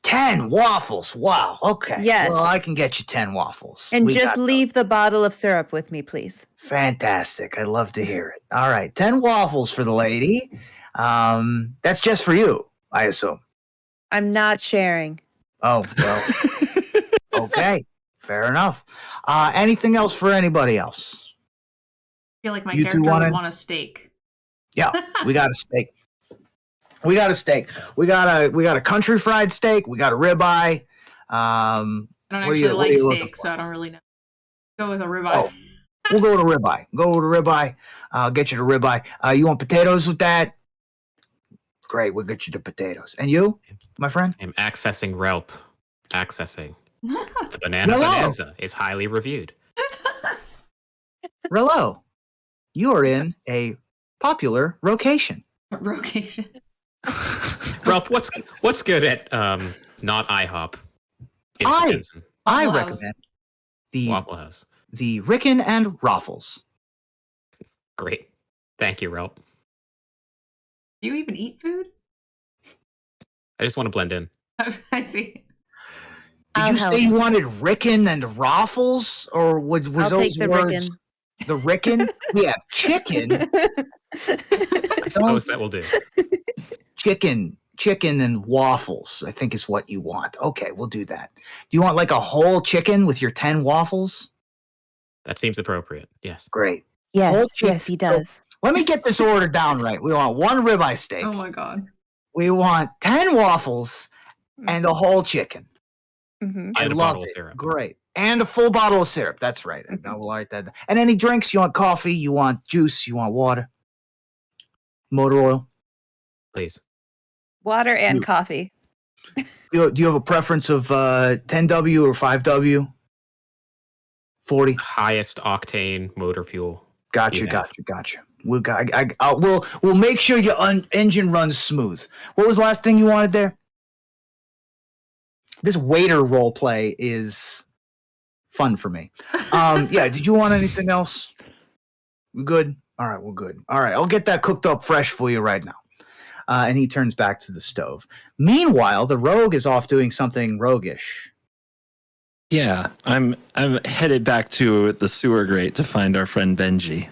10 waffles. Wow. Okay. Yes. Well, I can get you 10 waffles. And We just got leave those. the bottle of syrup with me, please. Fantastic. I love to hear it. All right. 10 waffles for the lady. That's just for you, I assume. I'm not sharing. Oh, well. Okay. Fair enough. Anything else for anybody else? I feel like my You two character would wanna- want a steak. Yeah, we got a steak. We got a steak. We got a country fried steak. We got a ribeye. I don't What are actually you- what are like you looking steak, for? so I don't really know. Go with a ribeye. Oh, we'll go with a ribeye. Go with a ribeye. I'll get you the ribeye. You want potatoes with that? Great, we'll get you the potatoes. And you, my friend? I'm accessing Relp. Accessing. The Banana Hello. Bonanza is highly reviewed. Rello, you are in a popular location. Rocation. Relp, what's good at not IHOP? in I- Dickinson? I Waffle House. recommend the Waffle House. Rickon and Raffles. Great. Thank you, Relp. Do you even eat food? I just want to blend in. I see. Did I'll you help. say you wanted Rickon and Raffles? Or were I'll those take the words? The Rickon? We have chicken. I suppose that will do. Chicken and waffles, I think is what you want. Okay, we'll do that. Do you want like a whole chicken with your 10 waffles? That seems appropriate. Yes. Great. Yes, Whole chicken. yes, he does. Let me get this order down right. We want 1 ribeye steak. Oh my god. We want 10 waffles and a whole chicken. Mhm. I And a love bottle of it. syrup. Great. And a full bottle of syrup. That's right. I will write that down. And any drinks? You want coffee? You want juice? You want water? Motor oil? Please. Water and You- coffee. Do you have a preference of 10W or 5W? 40? Highest octane motor fuel. Gotcha, Yeah. gotcha. We'll make sure your engine runs smooth. What was the last thing you wanted there? This waiter role play is fun for me. Yeah, did you want anything else? We good? All right, we're good. All right, I'll get that cooked up fresh for you right now. And he turns back to the stove. Meanwhile, the rogue is off doing something roguish. Yeah, I'm headed back to the sewer grate to find our friend Benji.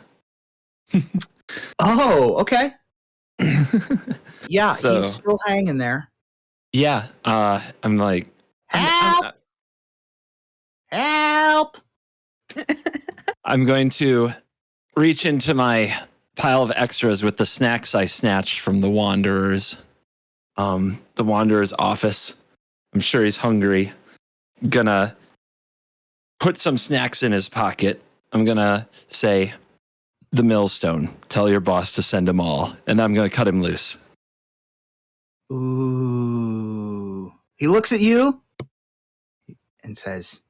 Oh, okay. Yeah, So- he's still hanging there. Yeah, I'm like, Help! Help! I'm going to reach into my pile of extras with the snacks I snatched from the Wanderer's office. I'm sure he's hungry. Gonna put some snacks in his pocket. I'm gonna say, the millstone. Tell your boss to send them all. And I'm gonna cut him loose. Ooh. He looks at you and says,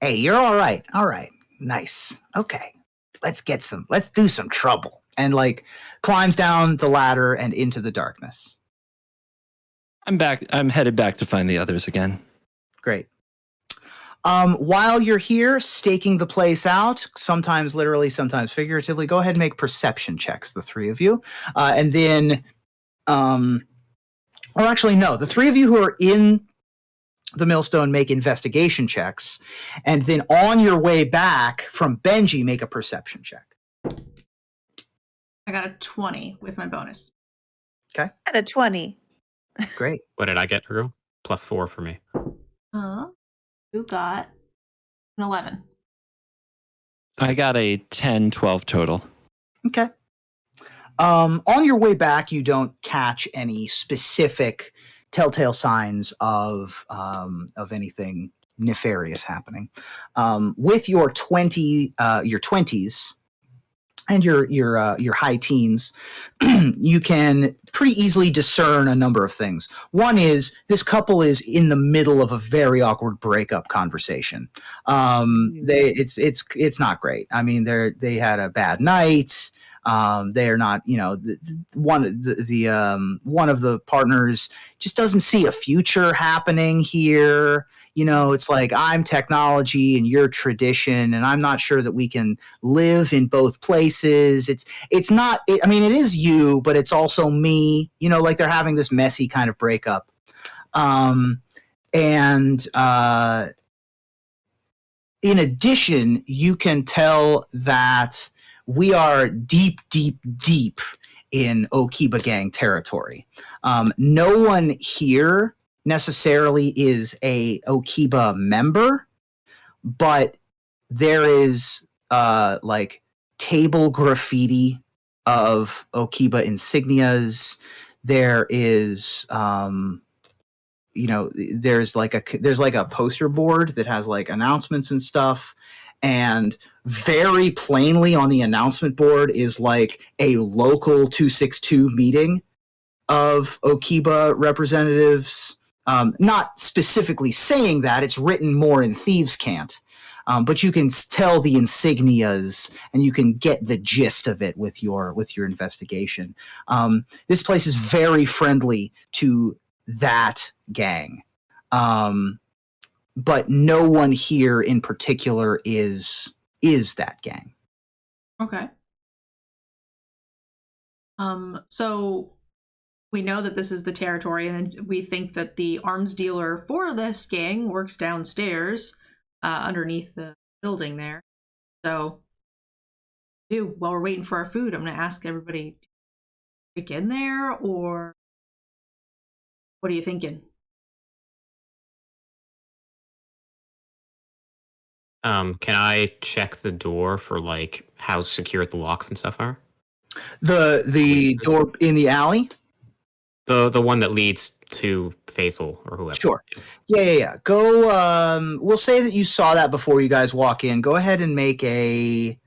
"Hey, you're all right. All right. Nice. Okay. Let's do some trouble." And like climbs down the ladder and into the darkness. I'm back. I'm headed back to find the others again. Great. While you're here staking the place out, sometimes literally, sometimes figuratively, go ahead and make perception checks, the 3 of you. And then, or actually, no, the 3 of you who are in the millstone make investigation checks. And then on your way back from Benji, make a perception check. I got a 20 with my bonus. At a 20. Great. What did I get, Earl? +4 for me. Who got an 11? I got a 10, 12 total. Okay. On your way back, you don't catch any specific telltale signs of anything nefarious happening. With your 20s and your high teens, you can pretty easily discern a number of things. One is this couple is in the middle of a very awkward breakup conversation. It's not great. I mean, they had a bad night. They are not, one of the partners just doesn't see a future happening here. It's like, I'm technology and you're tradition, and I'm not sure that we can live in both places. It's not, I mean, it is you, but it's also me, like they're having this messy kind of breakup. In addition, you can tell that we are deep, deep, deep in Okiba gang territory. No one here necessarily is a Okiba member, but there is like table graffiti of Okiba insignias. There is there's like a poster board that has like announcements and stuff, and very plainly on the announcement board is like a local 262 meeting of Okiba representatives. Not specifically saying that, it's written more in Thieves' Cant, but you can tell the insignias and you can get the gist of it with your investigation. This place is very friendly to that gang, but no one here in particular is that gang. Okay. So we know that this is the territory, and then we think that the arms dealer for this gang works downstairs, underneath the building there. So, while we're waiting for our food, I'm going to ask everybody to break in there, or what are you thinking? Can I check the door for like how secure the locks and stuff are? The door in the alley? The one that leads to Faisal or whoever. Sure. Yeah. Go, we'll say that you saw that before you guys walk in. Go ahead and make a,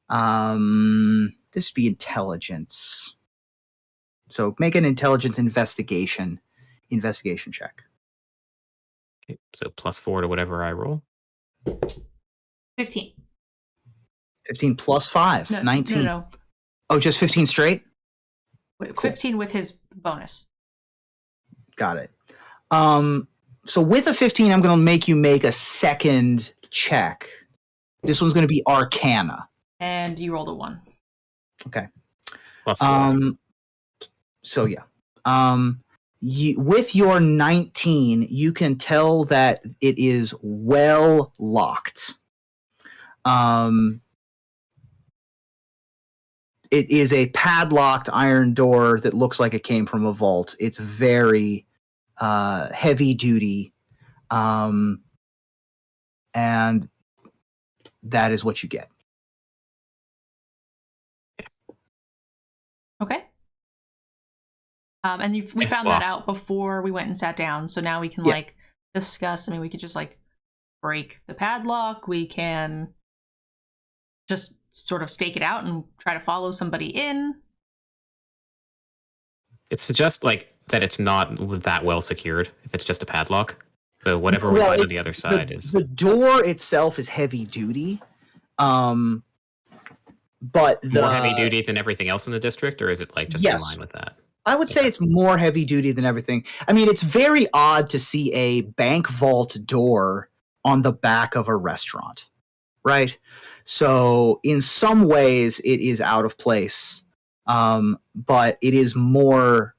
this would be intelligence. So make an intelligence investigation check. Okay, so +4 to whatever I roll. 15. 15 plus 5, No, 19. No. Oh, just 15 straight? Wait, 15 with his bonus. Got it. So with a 15, I'm going to make you make a second check. This one's going to be Arcana. And you rolled a 1. Okay. +4. So yeah. With your 19, you can tell that it is well locked. It is a padlocked iron door that looks like it came from a vault. It's very heavy duty. And that is what you get. Okay. And we found that out before we went and sat down. So now we can like discuss. I mean, we could just like break the padlock. We can just sort of stake it out and try to follow somebody in. It suggests like that it's not that well secured if it's just a padlock. So whatever we find on the other side is the door itself is heavy duty. But more heavy duty than everything else in the district, or is it like just in line with that? I would say it's more heavy duty than everything. I mean, it's very odd to see a bank vault door on the back of a restaurant, right? So in some ways it is out of place, but it is more,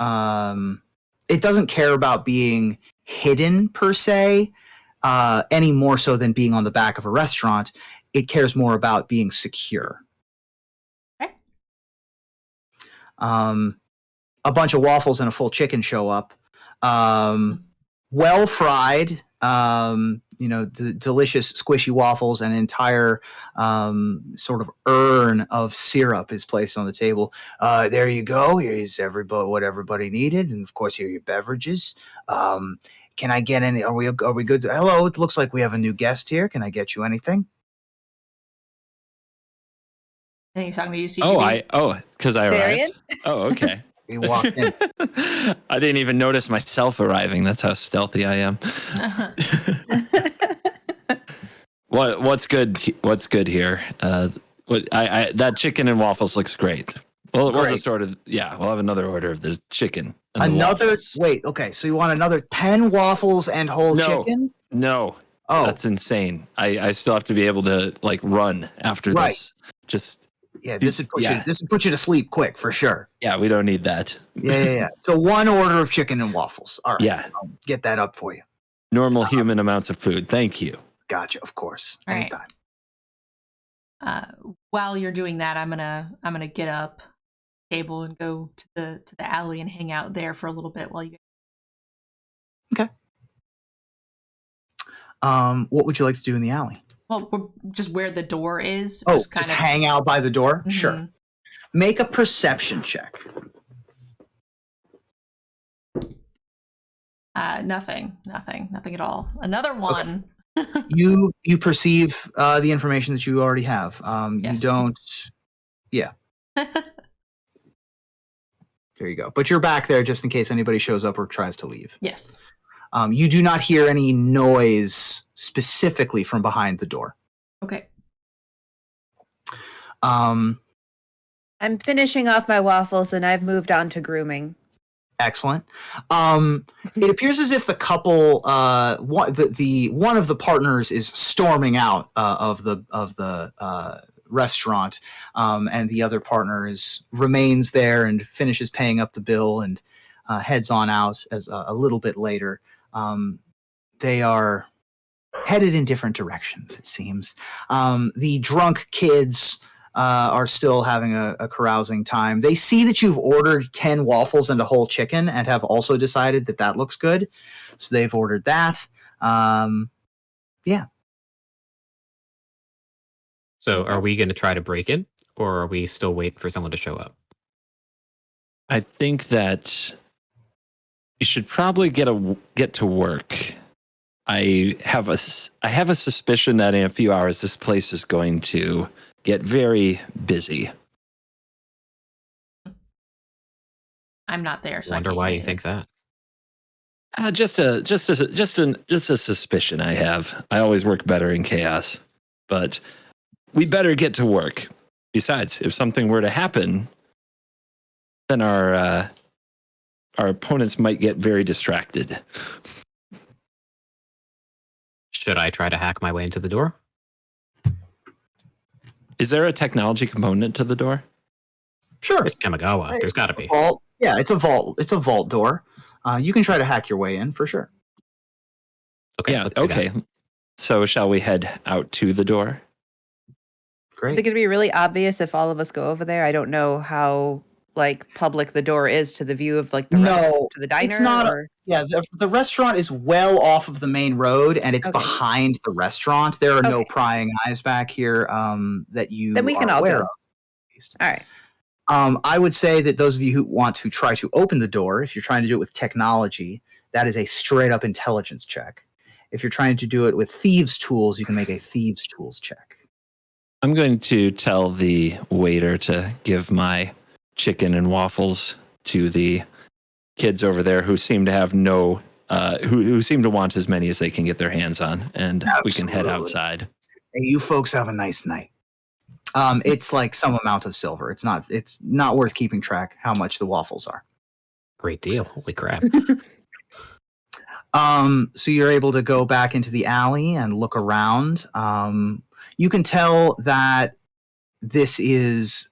it doesn't care about being hidden per se, any more so than being on the back of a restaurant. It cares more about being secure. Okay. A bunch of waffles and a full chicken show up. Well fried, the delicious squishy waffles, and an entire sort of urn of syrup is placed on the table. There you go. Here's what everybody needed. And of course, here are your beverages. can I get any? Are we good? Hello, it looks like we have a new guest here. Can I get you anything? I think he's talking to you, CGB. Because I Varian? arrived. Oh, okay. We walked in. I didn't even notice myself arriving. That's how stealthy I am. What's good? What's good here? That chicken and waffles looks great. We'll just order. Yeah, we'll have another order of the chicken. And Wait, okay. So you want another 10 waffles and whole chicken? No. Oh, That's insane. I still have to be able to like run after this. This would put you to sleep quick for sure. Yeah, we don't need that. Yeah. So one order of chicken and waffles. All right. Yeah. I'll get that up for you. Normal human amounts of food. Thank you. Gotcha. Of course. All right. Anytime. While you're doing that, I'm gonna get up table and go to the alley and hang out there for a little bit while you. Okay. What would you like to do in the alley? Well, we're just where the door is. Just hang out by the door? Mm-hmm. Sure. Make a perception check. Nothing at all. Another one. Okay. You perceive the information that you already have. Yes. You don't. Yeah. There you go. But you're back there just in case anybody shows up or tries to leave. Yes. You do not hear any noise specifically from behind the door. Okay. I'm finishing off my waffles and I've moved on to grooming. Excellent. It appears as if the couple, one of the partners is storming out of the restaurant, and the other partner remains there and finishes paying up the bill and heads on out as a little bit later. They are headed in different directions, it seems. The drunk kids are still having a carousing time. They see that you've ordered 10 waffles and a whole chicken and have also decided that looks good. So they've ordered that. Yeah. So are we going to try to break in, or are we still waiting for someone to show up? I think that you should probably get to work. I have a suspicion that in a few hours this place is going to get very busy. I'm not there, so Wonder why you think that. Just a suspicion I have. I always work better in chaos, but we better get to work. Besides, if something were to happen, then our opponents might get very distracted. Should I try to hack my way into the door? Is there a technology component to the door? Sure. It's Kamigawa. There's got to be. Vault. Yeah, it's a vault. It's a vault door. You can try to hack your way in for sure. Okay. Yeah. Let's do Okay. that. So shall we head out to the door? Great. Is it going to be really obvious if all of us go over there? I don't know how public the door is to the view of the to the diner. It's not. The restaurant is well off of the main road, and it's behind the restaurant. There are no prying eyes back here that you. Then we can all aware go. of. All right. I would say that those of you who want to try to open the door, if you're trying to do it with technology, that is a straight up intelligence check. If you're trying to do it with thieves' tools, you can make a thieves' tools check. I'm going to tell the waiter to give my chicken and waffles to the kids over there who seem to have who seem to want as many as they can get their hands on, and we can head outside. Hey, you folks have a nice night. It's like some amount of silver. It's not worth keeping track how much the waffles are. Great deal. Holy crap. So you're able to go back into the alley and look around. You can tell that this is,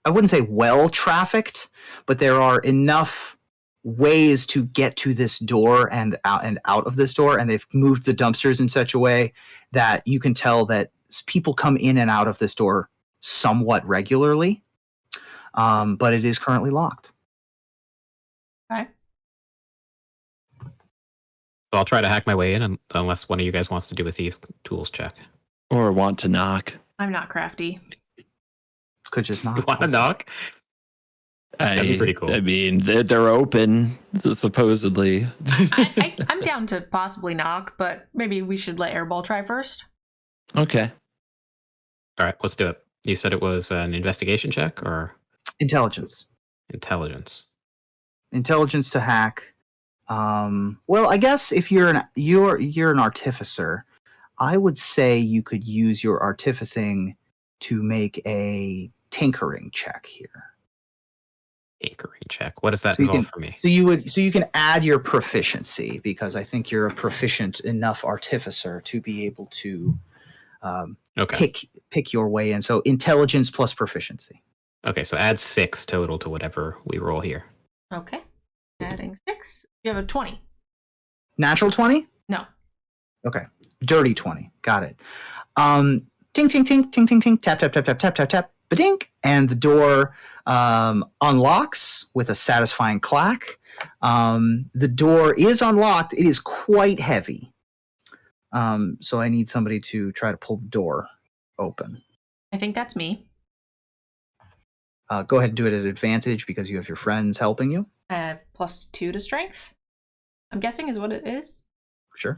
I wouldn't say well trafficked, but there are enough ways to get to this door and out of this door, and they've moved the dumpsters in such a way that you can tell that people come in and out of this door somewhat regularly, but it is currently locked. Okay. So I'll try to hack my way in unless one of you guys wants to do a thieves' tools check. Or want to knock. I'm not crafty. Could just not. You want to knock? That'd be pretty cool. I mean, they're open, supposedly. I'm down to possibly knock, but maybe we should let Airball try first. Okay. All right, let's do it. You said it was an investigation check or Intelligence. Intelligence To hack. Well, I guess if you're an artificer, I would say you could use your artificing to make a tinkering check here. Tinkering check. What does that involve for me? So you can add your proficiency, because I think you're a proficient enough artificer to be able to pick your way in. So intelligence plus proficiency. Okay, so add 6 total to whatever we roll here. Okay. Adding 6. You have a 20. Natural 20? No. Okay. Dirty 20. Got it. Ting, ting, ting, ting, ting, ting, tap, tap, tap, tap, tap, tap, tap, ba-dink. And the door unlocks with a satisfying clack. The door is unlocked. It is quite heavy. So I need somebody to try to pull the door open. I think that's me. Go ahead and do it at advantage because you have your friends helping you. I have +2 to strength. I'm guessing is what it is. Sure.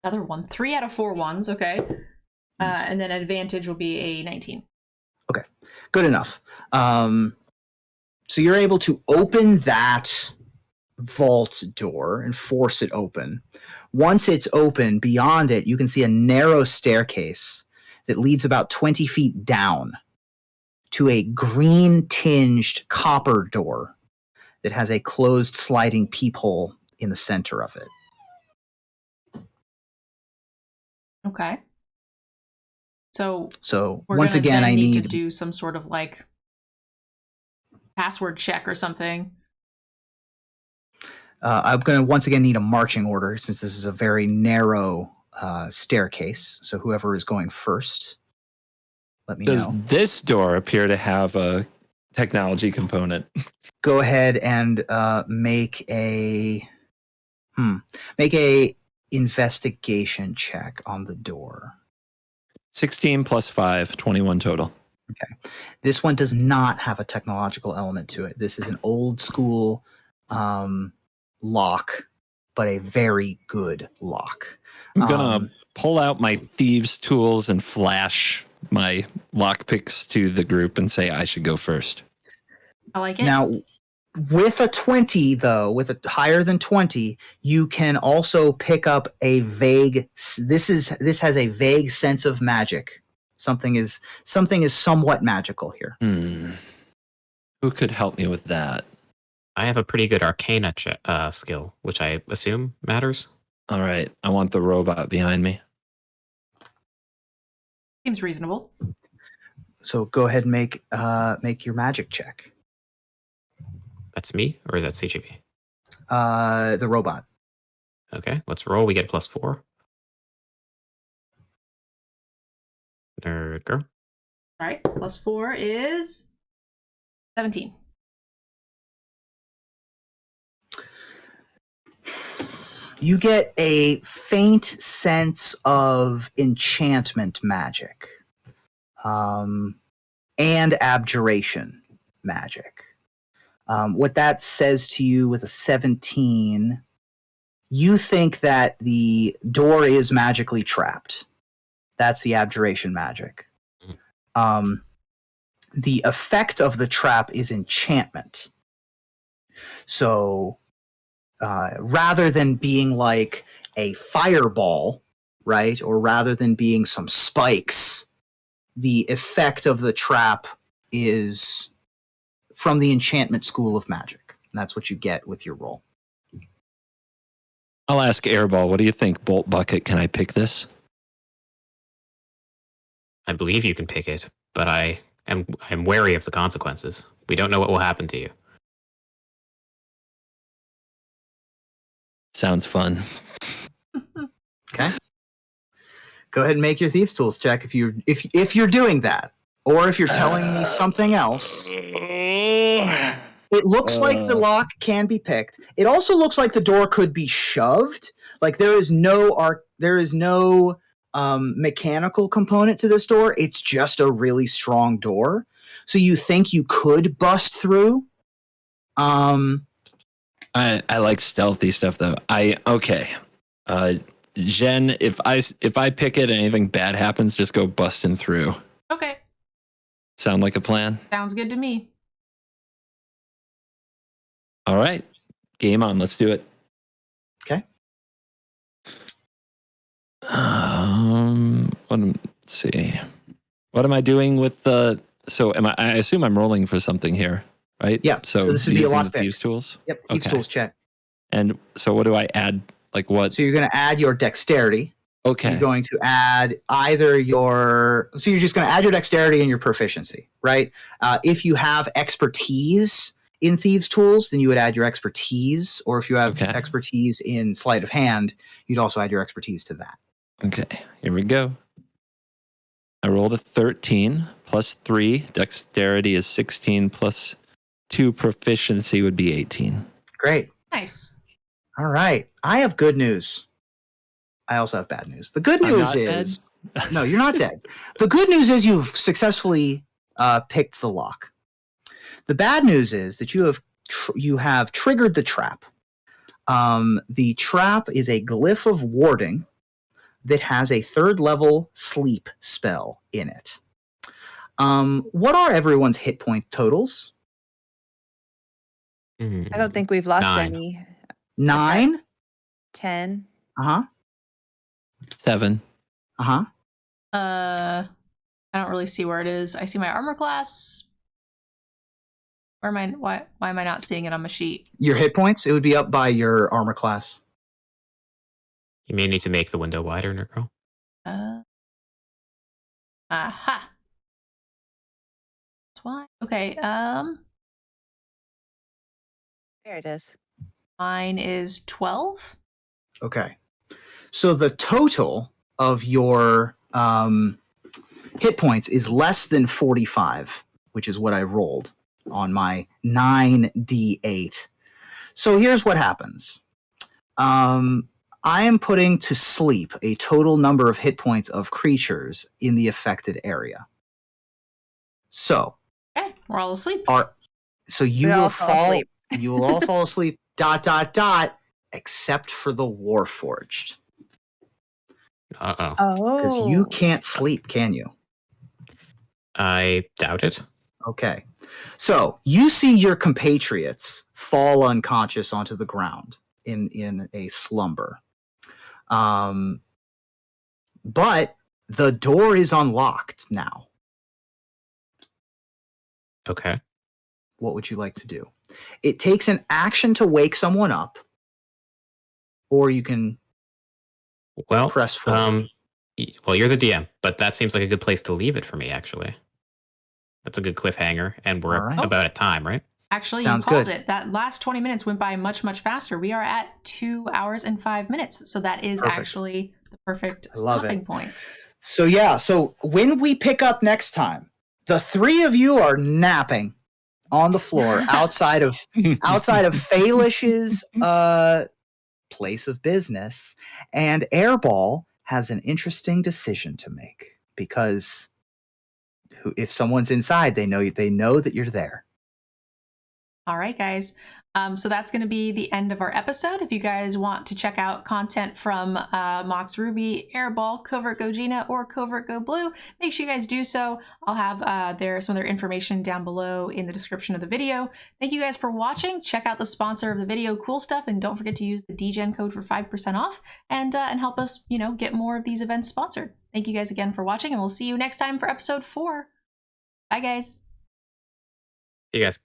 Another one. 3 out of 4 ones. Okay. And then advantage will be a 19. Okay. Good enough. So you're able to open that vault door and force it open. Once it's open, beyond it, you can see a narrow staircase that leads about 20 feet down to a green-tinged copper door that has a closed sliding peephole in the center of it. Okay. So once again, I need to do some sort of like password check or something. I'm going to once again need a marching order since this is a very narrow staircase. So whoever is going first, let me know. Does this door appear to have a technology component? Go ahead and make a investigation check on the door. 16 plus 5, 21 total. Okay. This one does not have a technological element to it. This is an old school lock, but a very good lock. I'm going to pull out my thieves' tools and flash my lockpicks to the group and say I should go first. I like it. Now, with a 20, though, with a higher than 20, you can also pick up a vague. This has a vague sense of magic. Something is somewhat magical here. Who could help me with that? I have a pretty good Arcana skill, which I assume matters. All right, I want the robot behind me. Seems reasonable. So go ahead and make your magic check. That's me, or is that CGB? The robot. Okay, let's roll. We get +4. Nerd girl. All right, +4 is 17. You get a faint sense of enchantment magic, and abjuration magic. What that says to you with a 17, you think that the door is magically trapped. That's the abjuration magic. The effect of the trap is enchantment. So rather than being like a fireball, right, or rather than being some spikes, the effect of the trap is from the enchantment school of magic. And that's what you get with your roll. I'll ask Airball, what do you think, Bolt Bucket? Can I pick this? I believe you can pick it, but I'm wary of the consequences. We don't know what will happen to you. Sounds fun. Okay. Go ahead and make your thieves tools check if you're doing that, or if you're telling me something else. It looks like the lock can be picked. It also looks like the door could be shoved. Like there is no mechanical component to this door. It's just a really strong door. So you think you could bust through. I like stealthy stuff though. Jen, if I pick it and anything bad happens, just go busting through. Okay. Sound like a plan? Sounds good to me. All right. Game on. Let's do it. Okay. Let's see. What am I doing with the? So I assume I'm rolling for something here, right? Yeah. So this would be a using lot the thieves tools. Yep. Thieves tools check. And so what do I add? Like what? So you're going to add your dexterity. Okay. You're going to add either so you're just going to add your dexterity and your proficiency, right? If you have expertise in thieves tools, then you would add your expertise, or if you have expertise in sleight of hand, you'd also add your expertise to that. Okay, here we go. I rolled a 13 plus 3. Dexterity is 16 plus 2. Proficiency would be 18. Great. Nice. All right. I have good news. I also have bad news. The good news is no, you're not dead. The good news is you've successfully picked the lock. The bad news is that you have triggered the trap. The trap is a glyph of warding that has a 3rd level sleep spell in it. What are everyone's hit point totals? I don't think we've lost 9. any. 9? 10. Uh-huh. 7. Uh-huh. I don't really see where it is. I see my armor class. Why am I not seeing it on my sheet? Your hit points? It would be up by your armor class. You may need to make the window wider, Nerdgirl. Aha. That's why. Okay. There it is. Mine is 12. Okay. So the total of your hit points is less than 45, which is what I rolled on my 9d8. So here's what happens. I am putting to sleep a total number of hit points of creatures in the affected area. So, Okay, we're all asleep. so you We will all fall asleep. You will all fall asleep. ... Except for the Warforged, Uh-oh. Oh. because you can't sleep, can you? I doubt it. Okay. So you see your compatriots fall unconscious onto the ground in a slumber. But the door is unlocked now. Okay. What would you like to do? It takes an action to wake someone up, or you can Well, press forward. well, you're the DM, but that seems like a good place to leave it for me, actually. That's a good cliffhanger, and we're All right. about at time, right? Actually, Sounds you called good. it. That last 20 minutes went by much, much faster. We are at 2 hours and 5 minutes. So that is Perfect. actually the perfect I love stopping it. point. So when we pick up next time, the 3 of you are napping on the floor outside of Faelish's place of business, and Airball has an interesting decision to make, because if someone's inside, they know that you're there. All right, guys. So that's going to be the end of our episode. If you guys want to check out content from MoxRuby, Airball, Covertgogina, or Covertgoblue, make sure you guys do so. I'll have some of their information down below in the description of the video. Thank you guys for watching. Check out the sponsor of the video, Cool Stuff, and don't forget to use the Degen code for 5% off and help us, get more of these events sponsored. Thank you guys again for watching, and we'll see you next time for episode 4. Bye, guys. You guys.